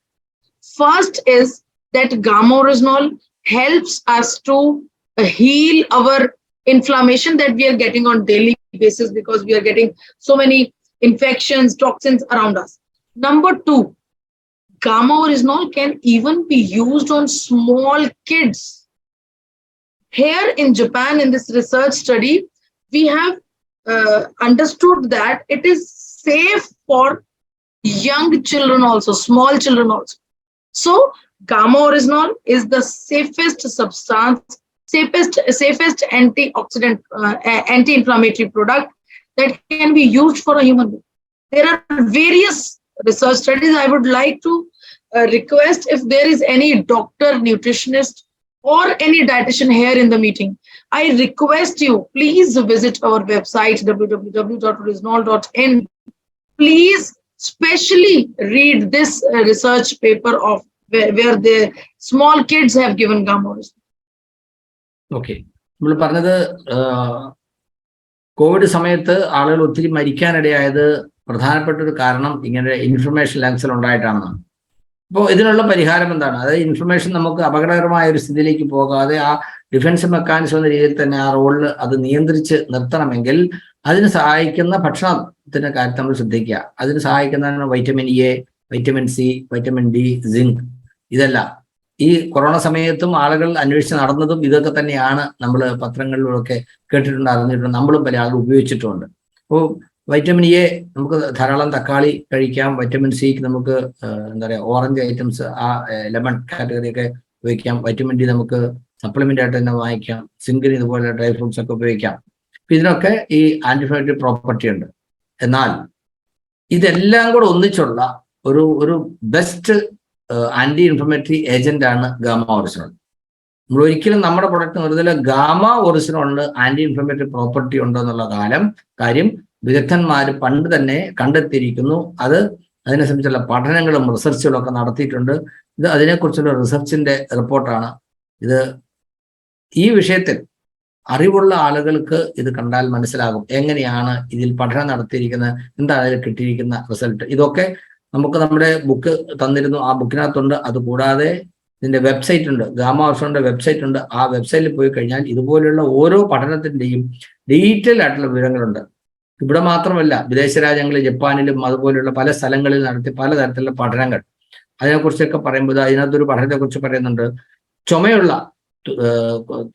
First is that Gamma Oryzanol helps us to heal our inflammation that we are getting on daily basis because we are getting so many infections, toxins around us. Number two, Gamma Oryzanol can even be used on small kids. Here in Japan, in this research study, we have understood that it is safe for young children also, small children also. So Gamma Oryzanol is the safest substance, safest antioxidant, anti-inflammatory product that can be used for a human being. There are various research studies. I would like to request if there is any doctor, nutritionist, or any dietitian here in the meeting. I request you, please visit our website, www.oryzanol.in. Please specially read this research paper of where the small kids have given Gamma Oryzanol. Okay. നമ്മൾ പറഞ്ഞത് Covid സമയത്ത് ആളുകൾ ഒത്തിരി മരിക്കാനിടയായത് പ്രധാനപ്പെട്ട ഒരു കാരണം ഇങ്ങനെ information ലെൻസിൽ ഉണ്ടായിട്ടാണെന്നാണ്. അപ്പോൾ ഇതിനുള്ള പരിഹാരം എന്താണ്? അതായത് ഇൻഫ്ലമേഷൻ നമുക്ക് അപകടകരമായ ഒരു സ്ഥിതിയിലേക്ക് പോകാതെ ആ ഡിഫൻസ് മെക്കാനിസം എന്ന രീതിയിൽ തന്നെ ആ റോളിൽ അത് നിയന്ത്രിച്ച് നിർത്തണമെങ്കിൽ അതിന് സഹായിക്കുന്ന ഭക്ഷണത്തിന്റെ കാര്യത്തിൽ നമ്മൾ ശ്രദ്ധിക്കുക. അതിന് സഹായിക്കുന്ന vitamin A, vitamin C, vitamin D, zinc, ഇതെല്ലാം ഈ കൊറോണ സമയത്തും ആളുകൾ അന്വേഷിച്ച് നടന്നതും ഇതൊക്കെ തന്നെയാണ്. നമ്മൾ പത്രങ്ങളിലൊക്കെ കേട്ടിട്ടുണ്ട്, അറിഞ്ഞിട്ടുണ്ട്, നമ്മളും പല ആളുകൾ ഉപയോഗിച്ചിട്ടുമുണ്ട്. അപ്പോൾ വൈറ്റമിൻ എ നമുക്ക് ധാരാളം തക്കാളി കഴിക്കാം. വൈറ്റമിൻ സിക്ക് നമുക്ക് എന്താ പറയുക, ഓറഞ്ച് ഐറ്റംസ്, ആ ലെമൺ കാറ്റഗറിയൊക്കെ ഉപയോഗിക്കാം. വൈറ്റമിൻ ഡി നമുക്ക് സപ്ലിമെന്റ് ആയിട്ട് തന്നെ വാങ്ങിക്കാം. സിങ്കിന് ഇതുപോലെ ഡ്രൈ ഫ്രൂട്ട്സ് ഒക്കെ ഉപയോഗിക്കാം. അപ്പൊ ഇതിനൊക്കെ ഈ ആന്റിഫ്ലമേറ്ററി പ്രോപ്പർട്ടി ഉണ്ട്. എന്നാൽ ഇതെല്ലാം കൂടെ ഒന്നിച്ചുള്ള ഒരു ബെസ്റ്റ് ആന്റി ഇൻഫ്ലമേറ്ററി ഏജന്റ് ആണ് ഗാമ ഒറിജിനോൾ. നമ്മൾ ഒരിക്കലും നമ്മുടെ പ്രൊഡക്റ്റ് വെറുതെ ഗാമ ഒറിജിനോളിന് ആന്റി ഇൻഫ്ലമേറ്ററി പ്രോപ്പർട്ടി ഉണ്ടോ എന്നുള്ള കാര്യം വിദഗ്ധന്മാർ പണ്ട് തന്നെ കണ്ടെത്തിയിരിക്കുന്നു. അതിനെ സംബന്ധിച്ചുള്ള പഠനങ്ങളും റിസർച്ചുകളും ഒക്കെ നടത്തിയിട്ടുണ്ട്. ഇത് അതിനെക്കുറിച്ചുള്ള റിസർച്ചിന്റെ റിപ്പോർട്ടാണ്. ഇത് ഈ വിഷയത്തിൽ അറിവുള്ള ആളുകൾക്ക് ഇത് കണ്ടാൽ മനസ്സിലാകും എങ്ങനെയാണ് ഇതിൽ പഠനം നടത്തിയിരിക്കുന്നത്, എന്താണ് അതിൽ കിട്ടിയിരിക്കുന്ന റിസൾട്ട്. ഇതൊക്കെ നമുക്ക് നമ്മുടെ ബുക്ക് തന്നിരുന്നു, ആ ബുക്കിനകത്തുണ്ട്. അതുകൂടാതെ ഇതിന്റെ വെബ്സൈറ്റ് ഉണ്ട്, ഗാമ ഒറിജിനോളിന്റെ വെബ്സൈറ്റ് ഉണ്ട്. ആ വെബ്സൈറ്റിൽ പോയി കഴിഞ്ഞാൽ ഇതുപോലുള്ള ഓരോ പഠനത്തിന്റെയും ഡീറ്റെയിൽ ആയിട്ടുള്ള വിവരങ്ങളുണ്ട്. ഇവിടെ മാത്രമല്ല, വിദേശ രാജ്യങ്ങളിൽ, ജപ്പാനിലും അതുപോലെയുള്ള പല സ്ഥലങ്ങളിൽ നടത്തി പലതരത്തിലുള്ള പഠനങ്ങൾ. അതിനെക്കുറിച്ചൊക്കെ പറയുമ്പോൾ അതിനകത്തൊരു പഠനത്തെക്കുറിച്ച് പറയുന്നുണ്ട്. ചുമയുള്ള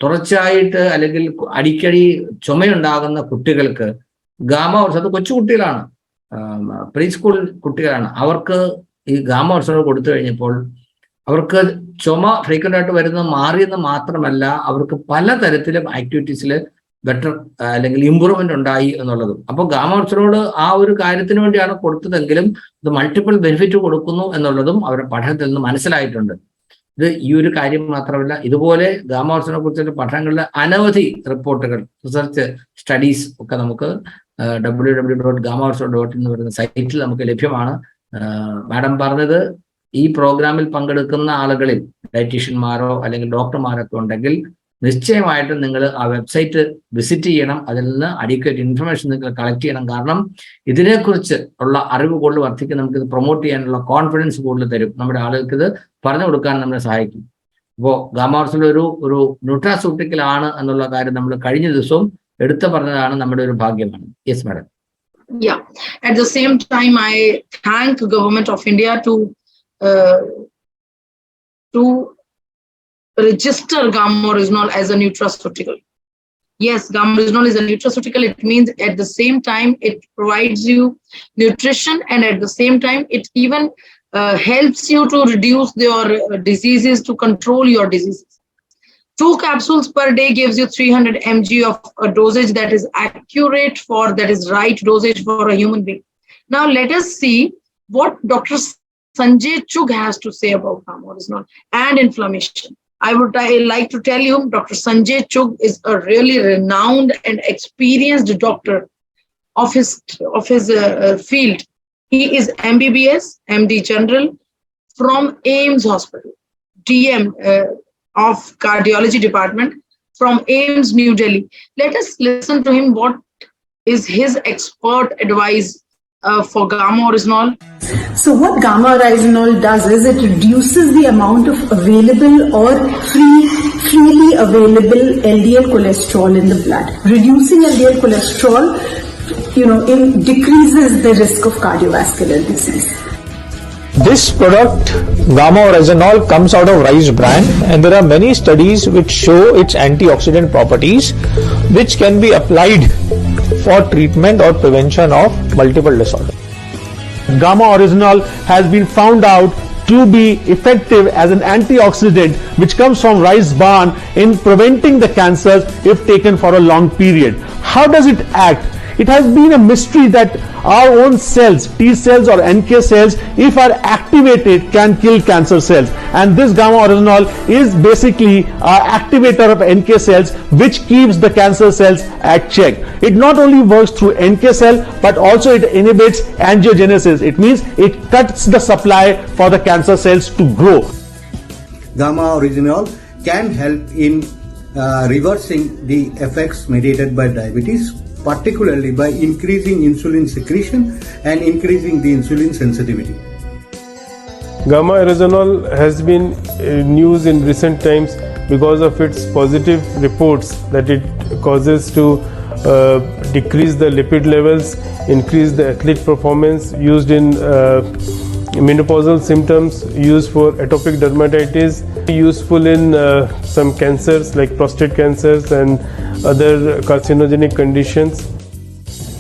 തുടർച്ചയായിട്ട് അല്ലെങ്കിൽ അടിക്കടി ചുമയുണ്ടാകുന്ന കുട്ടികൾക്ക് ഗാമ ഒറിജിനോൾ, കൊച്ചു കുട്ടികളാണ്, പ്രീ സ്കൂൾ കുട്ടികളാണ്, അവർക്ക് ഈ ഗാമ ഒറിജിനോൾ കൊടുത്തു കഴിഞ്ഞപ്പോൾ അവർക്ക് ചുമ ഫ്രീക്വന്റ് ആയിട്ട് വരുന്നത് മാറിയെന്ന് മാത്രമല്ല, അവർക്ക് പലതരത്തിലും ആക്ടിവിറ്റീസിൽ ബെറ്റർ അല്ലെങ്കിൽ ഇമ്പ്രൂവ്മെന്റ് ഉണ്ടായി എന്നുള്ളതും. അപ്പോൾ ഗാമ ഒറിജിനോൾ ആ ഒരു കാര്യത്തിന് വേണ്ടിയാണ് കൊടുത്തതെങ്കിലും ഇത് മൾട്ടിപ്പിൾ ബെനിഫിറ്റ് കൊടുക്കുന്നു എന്നുള്ളതും അവരുടെ പഠനത്തിൽ നിന്ന് മനസ്സിലായിട്ടുണ്ട്. ഇത് ഈ ഒരു കാര്യം മാത്രമല്ല, ഇതുപോലെ ഗാമ ഒറിജിനോളിനെ കുറിച്ചുള്ള പഠനങ്ങളിലെ അനവധി റിപ്പോർട്ടുകൾ, റിസർച്ച് സ്റ്റഡീസ് ഒക്കെ നമുക്ക് www.gamaorigin.in എന്ന് പറയുന്ന സൈറ്റിൽ നമുക്ക് ലഭ്യമാണ്. മാഡം പറഞ്ഞത്, ഈ പ്രോഗ്രാമിൽ പങ്കെടുക്കുന്ന ആളുകളിൽ ഡയറ്റീഷ്യന്മാരോ അല്ലെങ്കിൽ ഡോക്ടർമാരൊക്കെ ഉണ്ടെങ്കിൽ നിശ്ചയമായിട്ടും നിങ്ങൾ ആ വെബ്സൈറ്റ് വിസിറ്റ് ചെയ്യണം. അതിൽ നിന്ന് അഡിക്വേറ്റ് ഇൻഫർമേഷൻ നിങ്ങൾ കളക്ട് ചെയ്യണം. കാരണം ഇതിനെക്കുറിച്ച് ഉള്ള അറിവ് കൂടുതൽ വർദ്ധിക്കും. നമുക്കിത് പ്രൊമോട്ട് ചെയ്യാനുള്ള കോൺഫിഡൻസ് കൂടുതൽ തരും. നമ്മുടെ ആളുകൾക്ക് ഇത് പറഞ്ഞു കൊടുക്കാൻ നമ്മളെ സഹായിക്കും. അപ്പോൾ ഗാമ ഒറിജിനോൾ ഒരു ന്യൂട്രാസ്യൂട്ടിക്കൽ ആണ് എന്നുള്ള കാര്യം നമ്മൾ കഴിഞ്ഞ ദിവസവും എടുത്തു പറഞ്ഞതാണ്, നമ്മുടെ ഒരു ഭാഗ്യമാണ്. Yes madam. Yeah. At the same time, I thank Government of India to register Gamma Oryzanol as a nutraceutical. Yes, Gamma Oryzanol is a nutraceutical. It means at the same time it provides you nutrition, and at the same time it even helps you to reduce your diseases, to control your diseases. 2 capsules per day gives you 300 mg of a dosage that is accurate that is right dosage for a human being. Now let us see what Dr. Sanjay Chugh has to say about Gamma Oryzanol and inflammation. I like to tell you, Dr. Sanjay Chugh is a really renowned and experienced doctor of his field. He is MBBS, MD General from AIIMS Hospital, DM of Cardiology Department from AIIMS New Delhi. Let us listen to him. What is his expert advice for Gamma Oryzanol? So what Gamma Oryzanol does is it reduces the amount of available or freely available LDL cholesterol in the blood. Reducing LDL cholesterol, decreases the risk of cardiovascular disease. This product, Gamma Oryzanol, comes out of Rice brand, and there are many studies which show its antioxidant properties which can be applied for treatment or prevention of multiple disorders. Gamma Oryzanol has been found out to be effective as an antioxidant which comes from rice bran in preventing the cancers if taken for a long period. How does it act? It has been a mystery that our own cells, T cells or NK cells, if are activated, can kill cancer cells. And this Gamma Oryzanol is basically an activator of NK cells, which keeps the cancer cells at check. It not only works through NK cell, but also it inhibits angiogenesis. It means it cuts the supply for the cancer cells to grow. Gamma Oryzanol can help in reversing the effects mediated by diabetes, particularly by increasing insulin secretion and increasing the insulin sensitivity. Gamma Oryzanol has been news in recent times because of its positive reports that it causes to decrease the lipid levels, increase the athletic performance, used in menopausal symptoms, used for atopic dermatitis, useful in some cancers like prostate cancers and other carcinogenic conditions.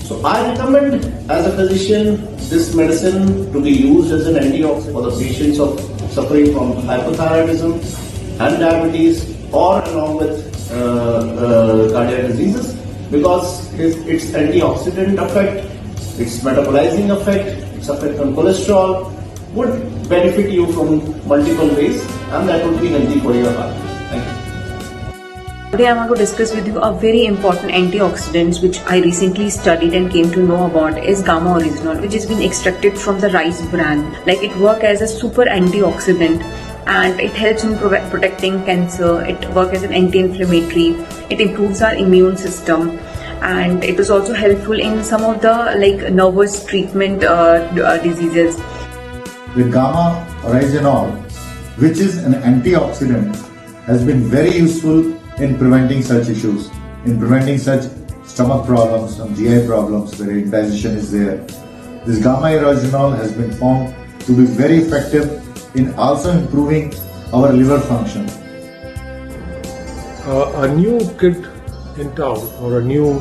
So I recommend as a physician this medicine to be used as an antioxidant for the patients suffering from hypothyroidism and diabetes or along with cardiac diseases, because its antioxidant effect, its metabolizing effect, its effect on cholesterol would benefit you from multiple ways, and that would be healthy for your heart. Thank you. Today I want to discuss with you a very important antioxidant which I recently studied and came to know about is Gamma Oryzanol, which has been extracted from the rice bran. Like, it works as a super antioxidant and it helps in protecting cancer. It works as an anti-inflammatory. It improves our immune system, and it is also helpful in some of the nervous treatment diseases. The Gamma Oryzanol, which is an antioxidant, has been very useful in preventing such issues, in preventing such stomach problems, some GI problems where indigestion is there. This Gamma Oryzanol has been found to be very effective in also improving our liver function. A new kid in town, or a new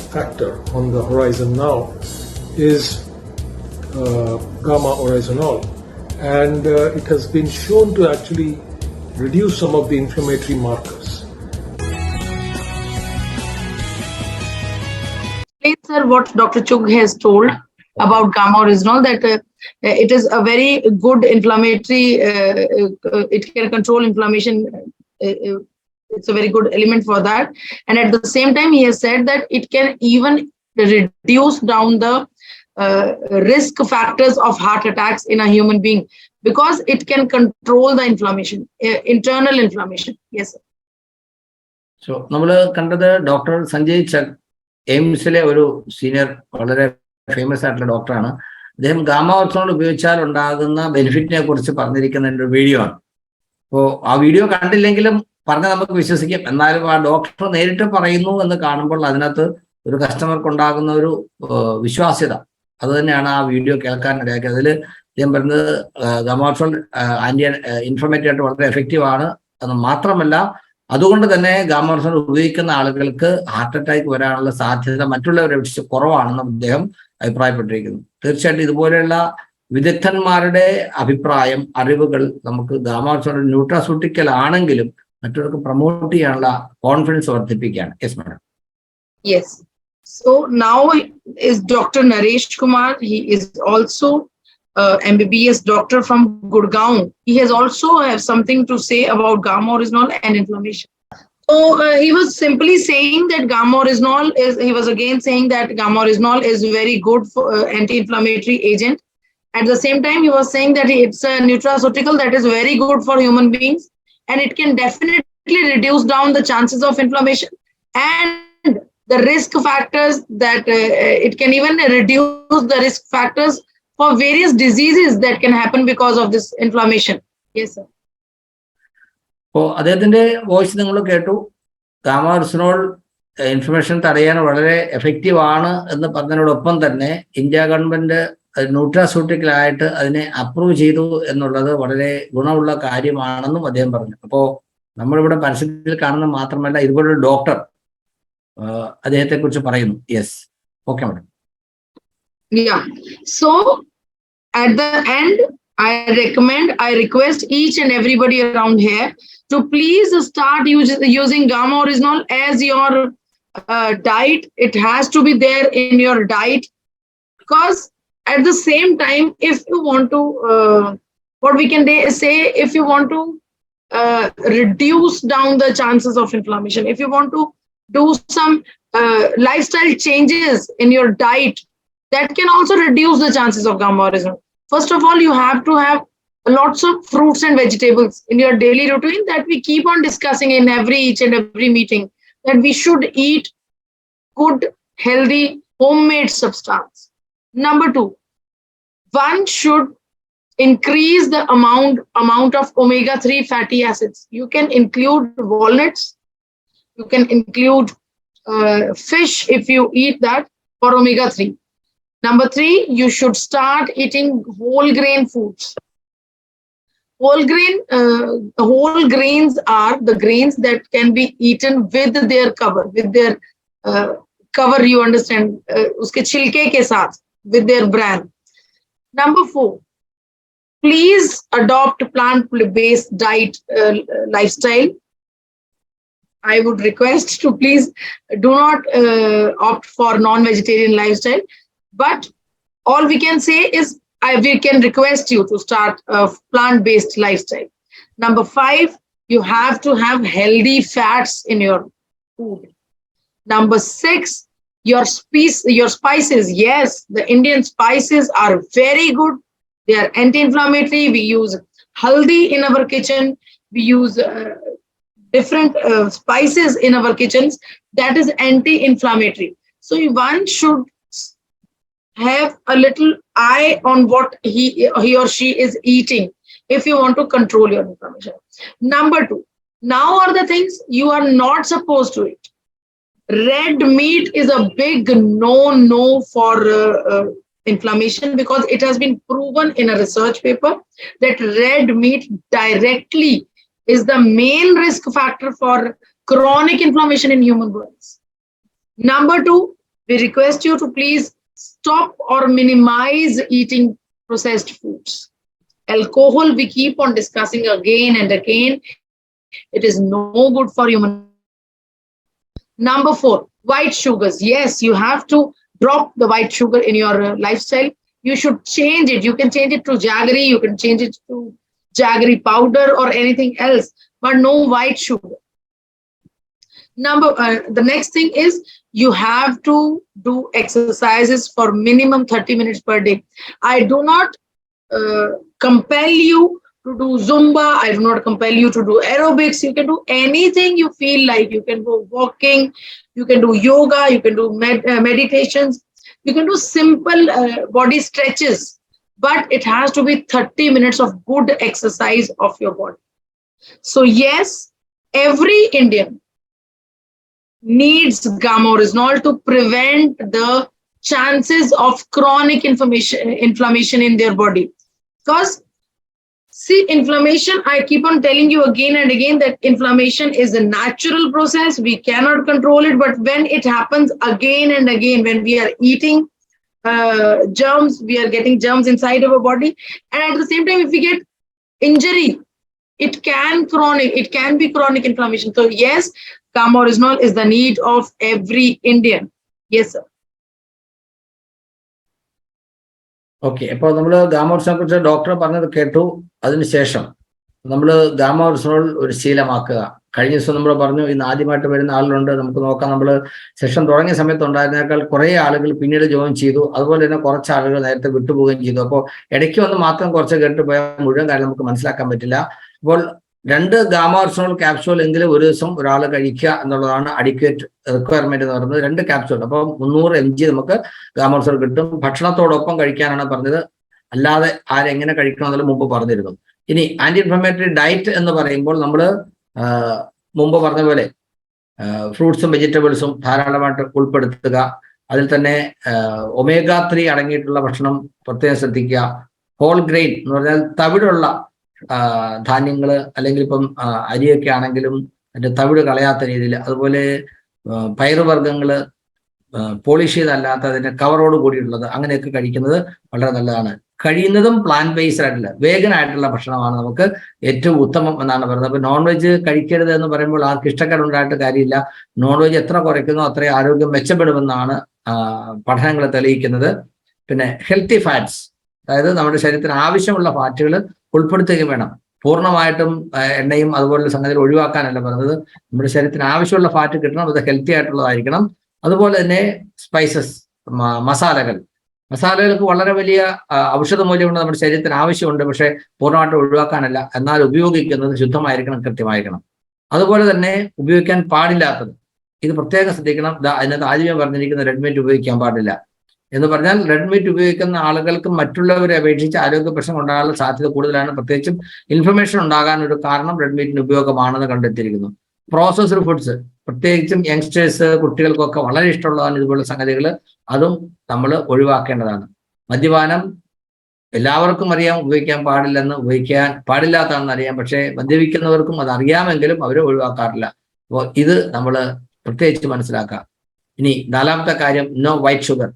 factor on the horizon now, is Gamma Oryzanol, and it has been shown to actually reduce some of the inflammatory markers. Please, sir, what Dr. Chugh has told about Gamma Oryzanol, that it is a very good inflammatory, it can control inflammation. It's a very good element for that. And at the same time, he has said that it can even reduce down the risk factors of heart attacks in a human being, because it can control the inflammation, internal inflammation. Yes, sir. So നമ്മൾ കണ്ടത് doctor Sanjay ചക്, എയിംസിലെ ഒരു senior, വളരെ famous ആയിട്ടുള്ള ഡോക്ടറാണ്. അദ്ദേഹം gamma ഓർസോൾ ഉപയോഗിച്ചാൽ ഉണ്ടാകുന്ന ബെനിഫിറ്റിനെ കുറിച്ച് പറഞ്ഞിരിക്കുന്ന ഒരു വീഡിയോ ആണ്. അപ്പോൾ ആ വീഡിയോ കണ്ടില്ലെങ്കിലും പറഞ്ഞാൽ നമുക്ക് വിശ്വസിക്കാം. എന്നാലും ആ ഡോക്ടർ നേരിട്ട് പറയുന്നു എന്ന് കാണുമ്പോൾ അതിനകത്ത് ഒരു കസ്റ്റമർക്ക് ഉണ്ടാകുന്ന ഒരു വിശ്വാസ്യത, അത് തന്നെയാണ് ആ വീഡിയോ കേൾക്കാൻ ഇടയാക്കിയത്. അതിൽ അദ്ദേഹം പറയുന്നത് ഗാമ ഓർസോൾ ആന്റി ഇൻഫ്ലമേറ്ററി ആയിട്ട് വളരെ എഫക്റ്റീവ് ആണ് എന്ന് മാത്രമല്ല, അതുകൊണ്ട് തന്നെ ഗാമ ഓർസോൾ ഉപയോഗിക്കുന്ന ആളുകൾക്ക് ഹാർട്ട് അറ്റാക്ക് വരാനുള്ള സാധ്യത മറ്റുള്ളവരെ അപേക്ഷിച്ച് കുറവാണെന്ന് അദ്ദേഹം അഭിപ്രായപ്പെട്ടിരിക്കുന്നു. തീർച്ചയായിട്ടും ഇതുപോലെയുള്ള വിദഗ്ധന്മാരുടെ അഭിപ്രായം, അറിവുകൾ നമുക്ക് ഗാമ ഓർസോൾ ന്യൂട്രാസ്യൂട്ടിക്കൽ ആണെങ്കിലും മറ്റവർക്ക് പ്രൊമോട്ട് ചെയ്യാനുള്ള കോൺഫിഡൻസ് വർദ്ധിപ്പിക്കുകയാണ്. Yes madam. Yes. So now is Dr. Naresh Kumar. He is also MBBS doctor from Gurgaon. He has also have something to say about Gamma Oryzanol and inflammation. So he was simply saying that Gamma Oryzanol is, he was again saying that Gamma Oryzanol is very good for anti-inflammatory agent. At the same time, he was saying that it's a nutraceutical that is very good for human beings, and it can definitely reduce down the chances of inflammation and the risk factors, that it can even reduce the risk factors for various diseases that can happen because of this inflammation. Yes, sir. അപ്പോൾ അദ്ദേഹത്തിന്റെ voice നിങ്ങൾ കേട്ടു. Gamma ഓർസോൾ inflammation തടയാൻ വളരെ effective ആണ് എന്ന് പറഞ്ഞതിനോടൊപ്പം തന്നെ India government ന്യൂട്രാസ്യൂട്ടിക്കലായിട്ട് അതിനെ അപ്രൂവ് ചെയ്തു എന്നുള്ളത് വളരെ ഗുണമുള്ള കാര്യമാണെന്നും അദ്ദേഹം പറഞ്ഞു. അപ്പോൾ നമ്മളിവിടെ പരസ്യത്തിൽ കാണുന്ന മാത്രമല്ല, ഇതുപോലൊരു ഡോക്ടർ അദ്ദേഹത്തെ കുറിച്ച് പറയുന്നു. Yes, okay madam. Yeah. So at the end, I request each and everybody around here to please start using Gamma Oryzanol as your diet. It has to be there in your diet, because at the same time, if you want to, what we can say, if you want to reduce down the chances of inflammation, if you want to do some lifestyle changes in your diet, that can also reduce the chances of Gamma Oryzanol. First of all, you have to have lots of fruits and vegetables in your daily routine that we keep on discussing in each and every meeting, that we should eat good, healthy, homemade substance. Number 2, one should increase the amount of omega-3 fatty acids. You can include walnuts, you can include fish if you eat that for omega-3. Number 3, you should start eating whole grain foods. Whole grains are the grains that can be eaten with their cover, cover, you understand, uske chilke ke saath, with their bran. Number 4, please adopt plant-based diet lifestyle. I would request to please do not opt for non-vegetarian lifestyle, but all we can say is we can request you to start a plant-based lifestyle. Number 5, you have to have healthy fats in your food. Number 6, your spices. Yes, the Indian spices are very good. They are anti-inflammatory. We use haldi in our kitchen. We use different spices in our kitchens. That is anti-inflammatory. So one should have a little eye on what he or she is eating if you want to control your inflammation. Number 2, now are the things you are not supposed to eat. Red meat is a big no for inflammation, because it has been proven in a research paper that red meat directly is the main risk factor for chronic inflammation in human bodies. Number 2, we request you to please stop or minimize eating processed foods. Alcohol, we keep on discussing again and again. It is no good for human. Number 4, white sugars. Yes, you have to drop the white sugar in your lifestyle. You should change it. You can change it to jaggery. You can change it to jaggery powder or anything else, but no white sugar. The next thing is you have to do exercises for minimum 30 minutes per day. I do not compel you to do Zumba. I do not compel you to do aerobics. You can do anything you feel like. You can go walking. You can do yoga. You can do meditations. You can do simple body stretches. But it has to be 30 minutes of good exercise of your body. So yes, every Indian needs gamma oryzanol to prevent the chances of chronic inflammation in their body. Because see, inflammation, I keep on telling you again and again that inflammation is a natural process. We cannot control it, but when it happens again and again, when we are eating germs, we are getting germs inside our body, and at the same time, if we get injury, it can be chronic inflammation. So yes, gamma oryzanol is the need of every Indian. Yes, sir. Okay, അപ്പോൾ നമ്മൾ gamma ഓറിജിനോളിനെ കുറിച്ച് doctor പറഞ്ഞത് കേട്ടു. അതിനുശേഷം നമ്മൾ gamma ഓറിജിനോൾ ഒരു ശീലമാക്കുക. കഴിഞ്ഞ ദിവസം നമ്മൾ പറഞ്ഞു, ഇന്ന് ആദ്യമായിട്ട് വരുന്ന ആളുകളുണ്ട്, നമുക്ക് നോക്കാം. നമ്മൾ സെഷൻ തുടങ്ങിയ സമയത്ത് ഉണ്ടായിരുന്നേക്കാൾ കുറേ ആളുകൾ പിന്നീട് ജോയിൻ ചെയ്തു. അതുപോലെ തന്നെ കുറച്ച് ആളുകൾ നേരത്തെ വിട്ടുപോവുകയും ചെയ്തു. അപ്പോൾ ഇടയ്ക്ക് വന്ന് മാത്രം കുറച്ച് കേട്ടുപോയാൽ മുഴുവൻ കാര്യം നമുക്ക് മനസ്സിലാക്കാൻ പറ്റില്ല. അപ്പോൾ 2 ഗാമ ഓറിജിനോൾ ക്യാപ്സ്യൂൾ എങ്കിലും ഒരു ദിവസം ഒരാൾ കഴിക്കുക എന്നുള്ളതാണ് അഡിക്വേറ്റ് റിക്വയർമെന്റ് എന്ന് പറയുന്നത്. 2 ക്യാപ്സ്യൂൾ, അപ്പോൾ 300 mg നമുക്ക് ഗാമ ഓറിജിനോൾ കിട്ടും. ഭക്ഷണത്തോടൊപ്പം കഴിക്കാനാണ് പറഞ്ഞത്, അല്ലാതെ ആരെങ്ങനെ കഴിക്കണം എന്നുള്ളത് മുമ്പ് പറഞ്ഞിരുന്നു. ഇനി ആന്റി ഇൻഫ്ലമേറ്ററി ഡയറ്റ് എന്ന് പറയുമ്പോൾ നമ്മൾ മുമ്പ് പറഞ്ഞ പോലെ ഫ്രൂട്ട്സും വെജിറ്റബിൾസും ധാരാളമായിട്ട് ഉൾപ്പെടുത്തുക. അതിൽ തന്നെ omega-3 അടങ്ങിയിട്ടുള്ള ഭക്ഷണം പ്രത്യേകം ശ്രദ്ധിക്കുക. ഹോൾ ഗ്രെയിൻ എന്ന് പറഞ്ഞാൽ തവിടുള്ള ധാന്യങ്ങൾ, അല്ലെങ്കിൽ ഇപ്പം അരിയൊക്കെ ആണെങ്കിലും അതിന്റെ തവിട് കളയാത്ത രീതിയിൽ, അതുപോലെ പയറുവർഗ്ഗങ്ങൾ പോളിഷ് ചെയ്തല്ലാത്ത അതിന്റെ കവറോട് കൂടിയുള്ളത്, അങ്ങനെയൊക്കെ കഴിക്കുന്നത് വളരെ നല്ലതാണ്. കഴിയുന്നതും പ്ലാന്റ് ബേസ്ഡ് ആയിട്ടുള്ള വേഗൻ ആയിട്ടുള്ള ഭക്ഷണമാണ് നമുക്ക് ഏറ്റവും ഉത്തമം എന്നാണ് പറയുന്നത്. അപ്പൊ നോൺ വെജ് കഴിക്കരുത് എന്ന് പറയുമ്പോൾ ആർക്ക് ഇഷ്ടക്കേടുണ്ടായിട്ട് കാര്യമില്ല. നോൺ വെജ് എത്ര കുറയ്ക്കുന്നോ അത്രയും ആരോഗ്യം മെച്ചപ്പെടുമെന്നാണ് പഠനങ്ങൾ തെളിയിക്കുന്നത്. പിന്നെ ഹെൽത്തി ഫാറ്റ്സ്, അതായത് നമ്മുടെ ശരീരത്തിന് ആവശ്യമുള്ള ഫാറ്റുകൾ ഉൾപ്പെടുത്തുകയും വേണം. പൂർണ്ണമായിട്ടും എണ്ണയും അതുപോലുള്ള സംഗതികൾ ഒഴിവാക്കാനല്ല പറഞ്ഞത്. നമ്മുടെ ശരീരത്തിന് ആവശ്യമുള്ള ഫാറ്റ് കിട്ടണം, അത് ഹെൽത്തി ആയിട്ടുള്ളതായിരിക്കണം. അതുപോലെ തന്നെ സ്പൈസസ്, മസാലകൾക്ക് വളരെ വലിയ ഔഷധ മൂല്യമുണ്ട്, നമ്മുടെ ശരീരത്തിന് ആവശ്യമുണ്ട്. പക്ഷേ പൂർണ്ണമായിട്ട് ഒഴിവാക്കാനല്ല, എന്നാൽ ഉപയോഗിക്കുന്നത് ശുദ്ധമായിരിക്കണം, കൃത്യമായിരിക്കണം. അതുപോലെ തന്നെ ഉപയോഗിക്കാൻ പാടില്ലാത്തത്, ഇത് പ്രത്യേകം ശ്രദ്ധിക്കണം. അതിനകത്ത് ആദ്യമേ പറഞ്ഞിരിക്കുന്ന റെഡ് മീറ്റ് ഉപയോഗിക്കാൻ പാടില്ല. എന്ന് പറഞ്ഞാൽ റെഡ് മീറ്റ് ഉപയോഗിക്കുന്ന ആളുകൾക്ക് മറ്റുള്ളവരെ അപേക്ഷിച്ച് ആരോഗ്യ പ്രശ്നം ഉണ്ടാകാനുള്ള സാധ്യത കൂടുതലാണ്. പ്രത്യേകിച്ചും ഇൻഫ്ലമേഷൻ ഉണ്ടാകാൻ ഒരു കാരണം റെഡ് മീറ്റിന്റെ ഉപയോഗമാണെന്ന് കണ്ടെത്തിയിരിക്കുന്നു. പ്രോസസ്ഡ് ഫുഡ്സ്, പ്രത്യേകിച്ചും യങ്സ്റ്റേഴ്സ്, കുട്ടികൾക്കൊക്കെ വളരെ ഇഷ്ടമുള്ളതാണ് ഇതുപോലുള്ള സംഗതികൾ. അതും നമ്മൾ ഒഴിവാക്കേണ്ടതാണ്. മദ്യപാനം എല്ലാവർക്കും അറിയാം, ഉപയോഗിക്കാൻ പാടില്ലാത്തതാണെന്ന് അറിയാം. പക്ഷേ മദ്യപിക്കുന്നവർക്കും അത് അറിയാമെങ്കിലും അവർ ഒഴിവാക്കാറില്ല. അപ്പോൾ ഇത് നമ്മൾ പ്രത്യേകിച്ച് മനസ്സിലാക്കാം. ഇനി 4ാമത്തെ കാര്യം, നോ വൈറ്റ് ഷുഗർ.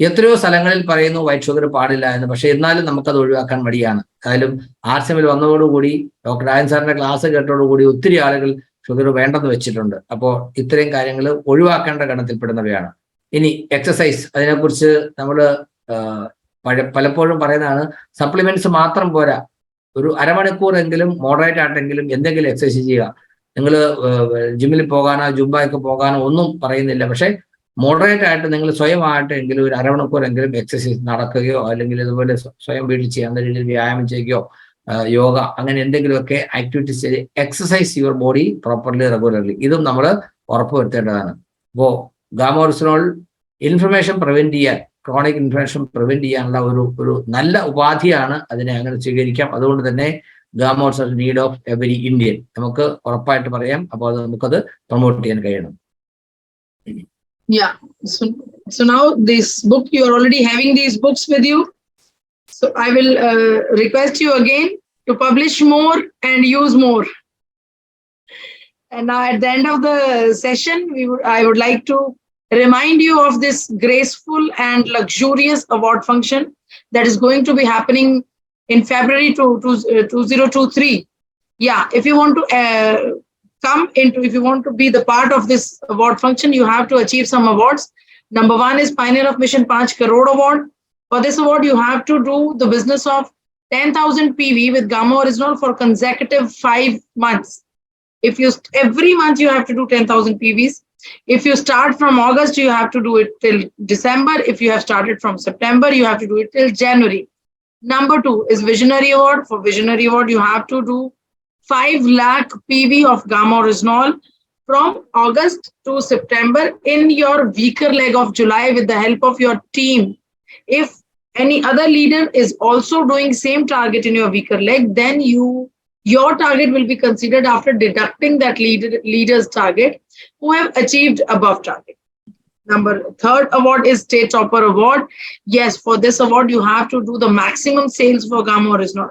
എത്രയോ സ്ഥലങ്ങളിൽ പറയുന്നു വൈറ്റ് ഷുഗർ പാടില്ല എന്ന്, പക്ഷെ എന്നാലും നമുക്കത് ഒഴിവാക്കാൻ മടിയാണ്. ഏതായാലും ആർസിഎമ്മിൽ വന്നതോടുകൂടി, ഡോക്ടർ രാജൻ സാറിന്റെ ക്ലാസ് കേട്ടതോടുകൂടി ഒത്തിരി ആളുകൾ ഷുഗർ വേണ്ടെന്ന് വെച്ചിട്ടുണ്ട്. അപ്പോൾ ഇത്രയും കാര്യങ്ങൾ ഒഴിവാക്കേണ്ട ഗണത്തിൽപ്പെടുന്നവയാണ്. ഇനി എക്സസൈസ്, അതിനെക്കുറിച്ച് നമ്മൾ പലപ്പോഴും പറയുന്നതാണ്, സപ്ലിമെന്റ്സ് മാത്രം പോരാ, ഒരു അരമണിക്കൂറെങ്കിലും മോഡറേറ്റ് ആയിട്ടെങ്കിലും എന്തെങ്കിലും എക്സസൈസ് ചെയ്യുക. നിങ്ങൾ ജിമ്മിൽ പോകാനോ ജുംബയൊക്കെ പോകാനോ ഒന്നും പറയുന്നില്ല, പക്ഷെ മോഡറേറ്റ് ആയിട്ട് നിങ്ങൾ സ്വയമായിട്ടെങ്കിലും ഒരു അരമണിക്കൂറെങ്കിലും എക്സസൈസ് നടക്കുകയോ അല്ലെങ്കിൽ ഇതുപോലെ സ്വയം വീട്ടിൽ ചെയ്യാവുന്ന രീതിയിൽ വ്യായാമം ചെയ്യുകയോ യോഗ അങ്ങനെ എന്തെങ്കിലുമൊക്കെ ആക്ടിവിറ്റീസ് ചെയ്ത് exercise your body properly regularly. ഇതും നമ്മൾ ഉറപ്പുവരുത്തേണ്ടതാണ്. അപ്പോൾ ഗാമോറിസിനോൾ ഇൻഫ്ലമേഷൻ പ്രിവെന്റ് ചെയ്യാൻ, ക്രോണിക് ഇൻഫ്ലമേഷൻ പ്രിവെന്റ് ചെയ്യാനുള്ള ഒരു നല്ല ഉപാധിയാണ്. അതിനെ അങ്ങനെ സ്വീകരിക്കാം. അതുകൊണ്ട് തന്നെ ഗാമോർസ് നീഡ് ഓഫ് എവരി ഇന്ത്യൻ നമുക്ക് ഉറപ്പായിട്ട് പറയാം. അപ്പോൾ അത് നമുക്കത് പ്രൊമോട്ട് ചെയ്യാൻ കഴിയണം. Yeah. So now this book, you are already having these books with you. So I will request you again to publish more and use more. And now at the end of the session, I would like to remind you of this graceful and luxurious award function that is going to be happening in February 2023. Yeah, if you want to if you want to be the part of this award function, you have to achieve some awards. Number 1 is Pioneer of Mission 5 Crore Award. For this award, you have to do the business of 10,000 PV with Gamma Oryzanol for consecutive 5 months. If you every month you have to do 10,000 PVs. If you start from August, you have to do it till December. If you have started from September, you have to do it till January. Number 2 is Visionary Award. For Visionary Award, you have to do 5 lakh PV of Gamma Oryzanol from August to September in your weaker leg of July with the help of your team. If any other leader is also doing same target in your weaker leg, then your target will be considered after deducting that leader's target who have achieved above target. Number 3rd award is State Topper Award. Yes, for this award, you have to do the maximum sales for Gamma Oryzanol.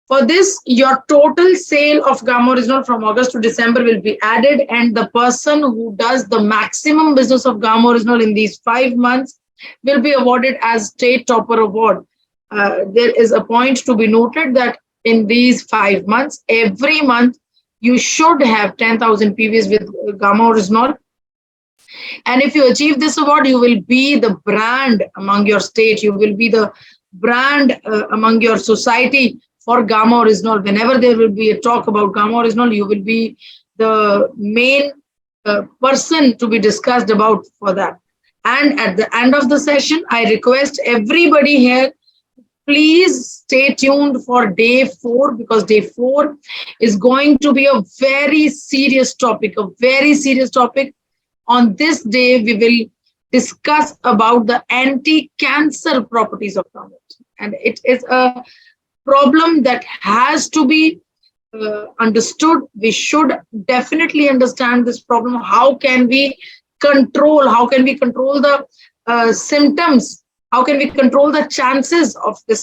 For this, your total sale of Gamma Oryzanol from August to December will be added, and the person who does the maximum business of Gamma Oryzanol in these 5 months will be awarded as State Topper Award. There is a point to be noted that in these 5 months, every month, you should have 10,000 PVs with Gamma Oryzanol. And if you achieve this award, you will be the brand among your state. You will be the brand among your society for Gamma Oryzanol. Whenever there will be a talk about Gamma Oryzanol, you will be the main person to be discussed about for that. And at the end of the session, I request everybody here, please stay tuned for day 4, because day 4 is going to be a very serious topic, On this day, we will discuss about the anti-cancer properties of Gamma Oryzanol. And it is a problem that has to be understood. We should definitely understand this problem. How can we control the symptoms? How can we control the chances of this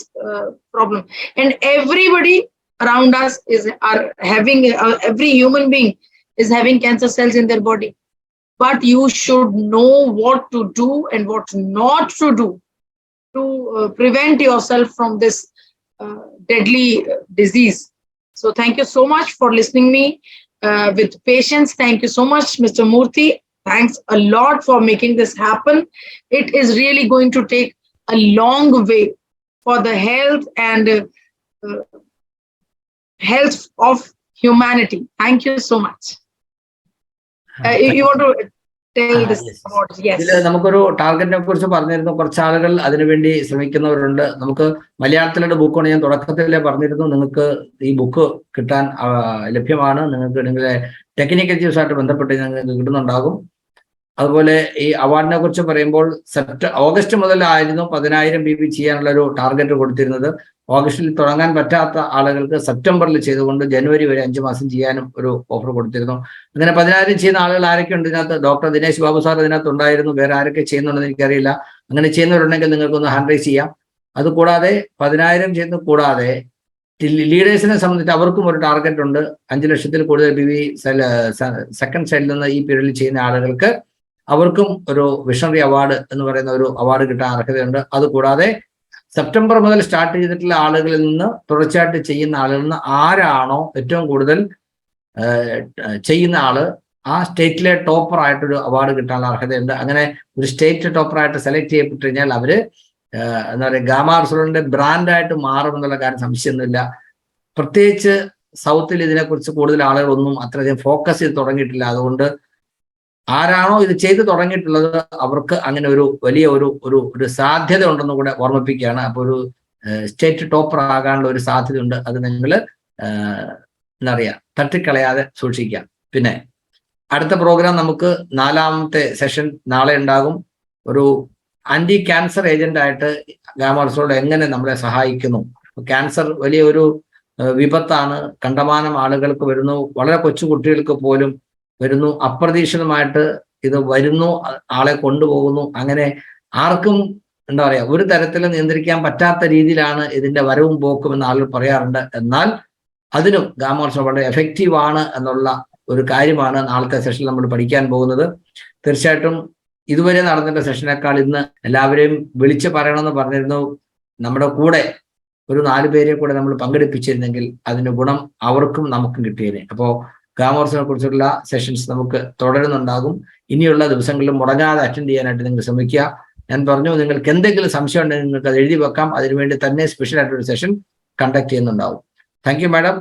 problem? And everybody around us are having, every human being is having cancer cells in their body. But you should know what to do and what not to do to prevent yourself from this deadly disease. So thank you so much for listening me with patience. Thank you so much, Mr. Moorthy. Thanks a lot for making this happen. It is really going to take a long way for the health and health of humanity. Thank you so much. You want to tell this about? Yes. നമുക്കൊരു ടാർഗറ്റിനെ കുറിച്ച് പറഞ്ഞിരുന്നു. കുറച്ച് ആളുകൾ അതിനുവേണ്ടി ശ്രമിക്കുന്നവരുണ്ട്. നമുക്ക് മലയാളത്തിലുള്ള ബുക്കാണ് ഞാൻ തുടക്കത്തിലേ പറഞ്ഞിരുന്നു. നിങ്ങൾക്ക് ഈ ബുക്ക് കിട്ടാൻ ലഭ്യമാണ്. നിങ്ങൾക്ക് നിങ്ങളുടെ ടെക്നിക്കൽ ചീഫ്സായിട്ട് ബന്ധപ്പെട്ട് നിങ്ങൾക്ക് കിട്ടുന്നുണ്ടാകും. അതുപോലെ ഈ അവാർഡിനെ കുറിച്ച് പറയുമ്പോൾ ഓഗസ്റ്റ് മുതലായിരുന്നു 10,000 BB ചെയ്യാനുള്ള ഒരു ടാർഗറ്റ് കൊടുത്തിരുന്നത്. ഓഗസ്റ്റിൽ തുടങ്ങാൻ പറ്റാത്ത ആളുകൾക്ക് സെപ്റ്റംബറിൽ ചെയ്തുകൊണ്ട് ജനുവരി വരെ 5 മാസം ചെയ്യാനും ഒരു ഓഫർ കൊടുത്തിരുന്നു. അങ്ങനെ 10,000 ചെയ്യുന്ന ആളുകൾ ആരൊക്കെ ഉണ്ട് ഇതിനകത്ത്? ഡോക്ടർ ദിനേശ് ബാബു സാർ ഇതിനകത്ത് ഉണ്ടായിരുന്നു. വേറെ ആരൊക്കെ ചെയ്യുന്നുണ്ടെന്ന് എനിക്കറിയില്ല. അങ്ങനെ ചെയ്യുന്നവരുണ്ടെങ്കിൽ നിങ്ങൾക്കൊന്ന് ഹാൻഡ് റൈസ് ചെയ്യാം. അതുകൂടാതെ 10,000 ചെയ്യുന്നത് കൂടാതെ ലീഡേഴ്സിനെ സംബന്ധിച്ച് അവർക്കും ഒരു ടാർഗറ്റ് ഉണ്ട്. 5 ലക്ഷത്തിൽ കൂടുതൽ BB സെക്കൻഡ് സൈഡിൽ നിന്ന് ഈ പീരീഡിൽ ചെയ്യുന്ന ആളുകൾക്ക് അവർക്കും ഒരു വിഷണറി അവാർഡ് എന്ന് പറയുന്ന ഒരു അവാർഡ് കിട്ടാൻ അർഹതയുണ്ട്. അതുകൂടാതെ സെപ്റ്റംബർ മുതൽ സ്റ്റാർട്ട് ചെയ്തിട്ടുള്ള ആളുകളിൽ നിന്ന് തുടർച്ചയായിട്ട് ചെയ്യുന്ന ആളുകളിൽ നിന്ന് ആരാണോ ഏറ്റവും കൂടുതൽ ചെയ്യുന്ന ആള് ആ സ്റ്റേറ്റിലെ ടോപ്പർ ആയിട്ടൊരു അവാർഡ് കിട്ടാനുള്ള അർഹതയുണ്ട്. അങ്ങനെ ഒരു സ്റ്റേറ്റ് ടോപ്പറായിട്ട് സെലക്ട് ചെയ്യപ്പെട്ട് കഴിഞ്ഞാൽ അവര് എന്താ പറയുക ഗാമ ഓറിജിനോളിന്റെ ബ്രാൻഡായിട്ട് മാറുമെന്നുള്ള കാര്യം സംശയമൊന്നുമില്ല. പ്രത്യേകിച്ച് സൗത്തിൽ ഇതിനെക്കുറിച്ച് കൂടുതൽ ആളുകളൊന്നും അത്രയധികം ഫോക്കസ് ചെയ്ത് തുടങ്ങിയിട്ടില്ല. അതുകൊണ്ട് ആരാണോ ഇത് ചെയ്ത് തുടങ്ങിയിട്ടുള്ളത് അവർക്ക് അങ്ങനെ ഒരു വലിയ ഒരു സാധ്യത ഉണ്ടെന്ന് കൂടെ ഓർമ്മിപ്പിക്കുകയാണ്. അപ്പോൾ ഒരു സ്റ്റേറ്റ് ടോപ്പർ ആകാനുള്ള ഒരു സാധ്യതയുണ്ട്. അത് നിങ്ങൾ എന്താ പറയുക തട്ടിക്കളയാതെ സൂക്ഷിക്കാം. പിന്നെ അടുത്ത പ്രോഗ്രാം നമുക്ക് 4ാമത്തെ സെഷൻ നാളെ ഉണ്ടാകും. ഒരു ആന്റി ക്യാൻസർ ഏജന്റ് ആയിട്ട് ഗാമ ഓറിജിനോൾ എങ്ങനെ നമ്മളെ സഹായിക്കുന്നു. ക്യാൻസർ വലിയ ഒരു വിപത്താണ്. കണ്ടമാനം ആളുകൾക്ക് വരുന്നു. വളരെ കൊച്ചു കുട്ടികൾക്ക് പോലും വരുന്നു. അപ്രതീക്ഷിതമായിട്ട് ഇത് വരുന്നു, ആളെ കൊണ്ടുപോകുന്നു. അങ്ങനെ ആർക്കും എന്താ പറയാ ഒരു തരത്തിൽ നിയന്ത്രിക്കാൻ പറ്റാത്ത രീതിയിലാണ് ഇതിന്റെ വരവും പോക്കും എന്ന് ആളുകൾ പറയാറുണ്ട്. എന്നാൽ അതിനും ഗാമ ഓറിജിനോൾ വളരെ എഫക്റ്റീവ് ആണ് എന്നുള്ള ഒരു കാര്യമാണ് നാളത്തെ സെഷനിൽ നമ്മൾ പഠിക്കാൻ പോകുന്നത്. തീർച്ചയായിട്ടും ഇതുവരെ നടന്നിട്ടുള്ള സെഷനേക്കാൾ ഇന്ന് എല്ലാവരെയും വിളിച്ച് പറയണമെന്ന് പറഞ്ഞിരുന്നു. നമ്മുടെ കൂടെ ഒരു 4 പേരെ കൂടെ നമ്മൾ പങ്കെടുപ്പിച്ചിരുന്നെങ്കിൽ അതിന്റെ ഗുണം അവർക്കും നമുക്കും കിട്ടിയേനെ. അപ്പോൾ ഗാമ ഓറിജിനോളിനെ കുറിച്ചുള്ള സെഷൻസ് നമുക്ക് തുടരുന്നുണ്ടാകും. ഇനിയുള്ള ദിവസങ്ങളിലും മുടങ്ങാതെ അറ്റൻഡ് ചെയ്യാനായിട്ട് നിങ്ങൾ ശ്രമിക്കുക. ഞാൻ പറഞ്ഞു, നിങ്ങൾക്ക് എന്തെങ്കിലും സംശയം ഉണ്ടെങ്കിൽ നിങ്ങൾക്ക് അത് എഴുതി വെക്കാം. അതിനുവേണ്ടി തന്നെ സ്പെഷ്യൽ ആയിട്ടൊരു സെഷൻ കണ്ടക്ട് ചെയ്യുന്നുണ്ടാവും. Thank you madam.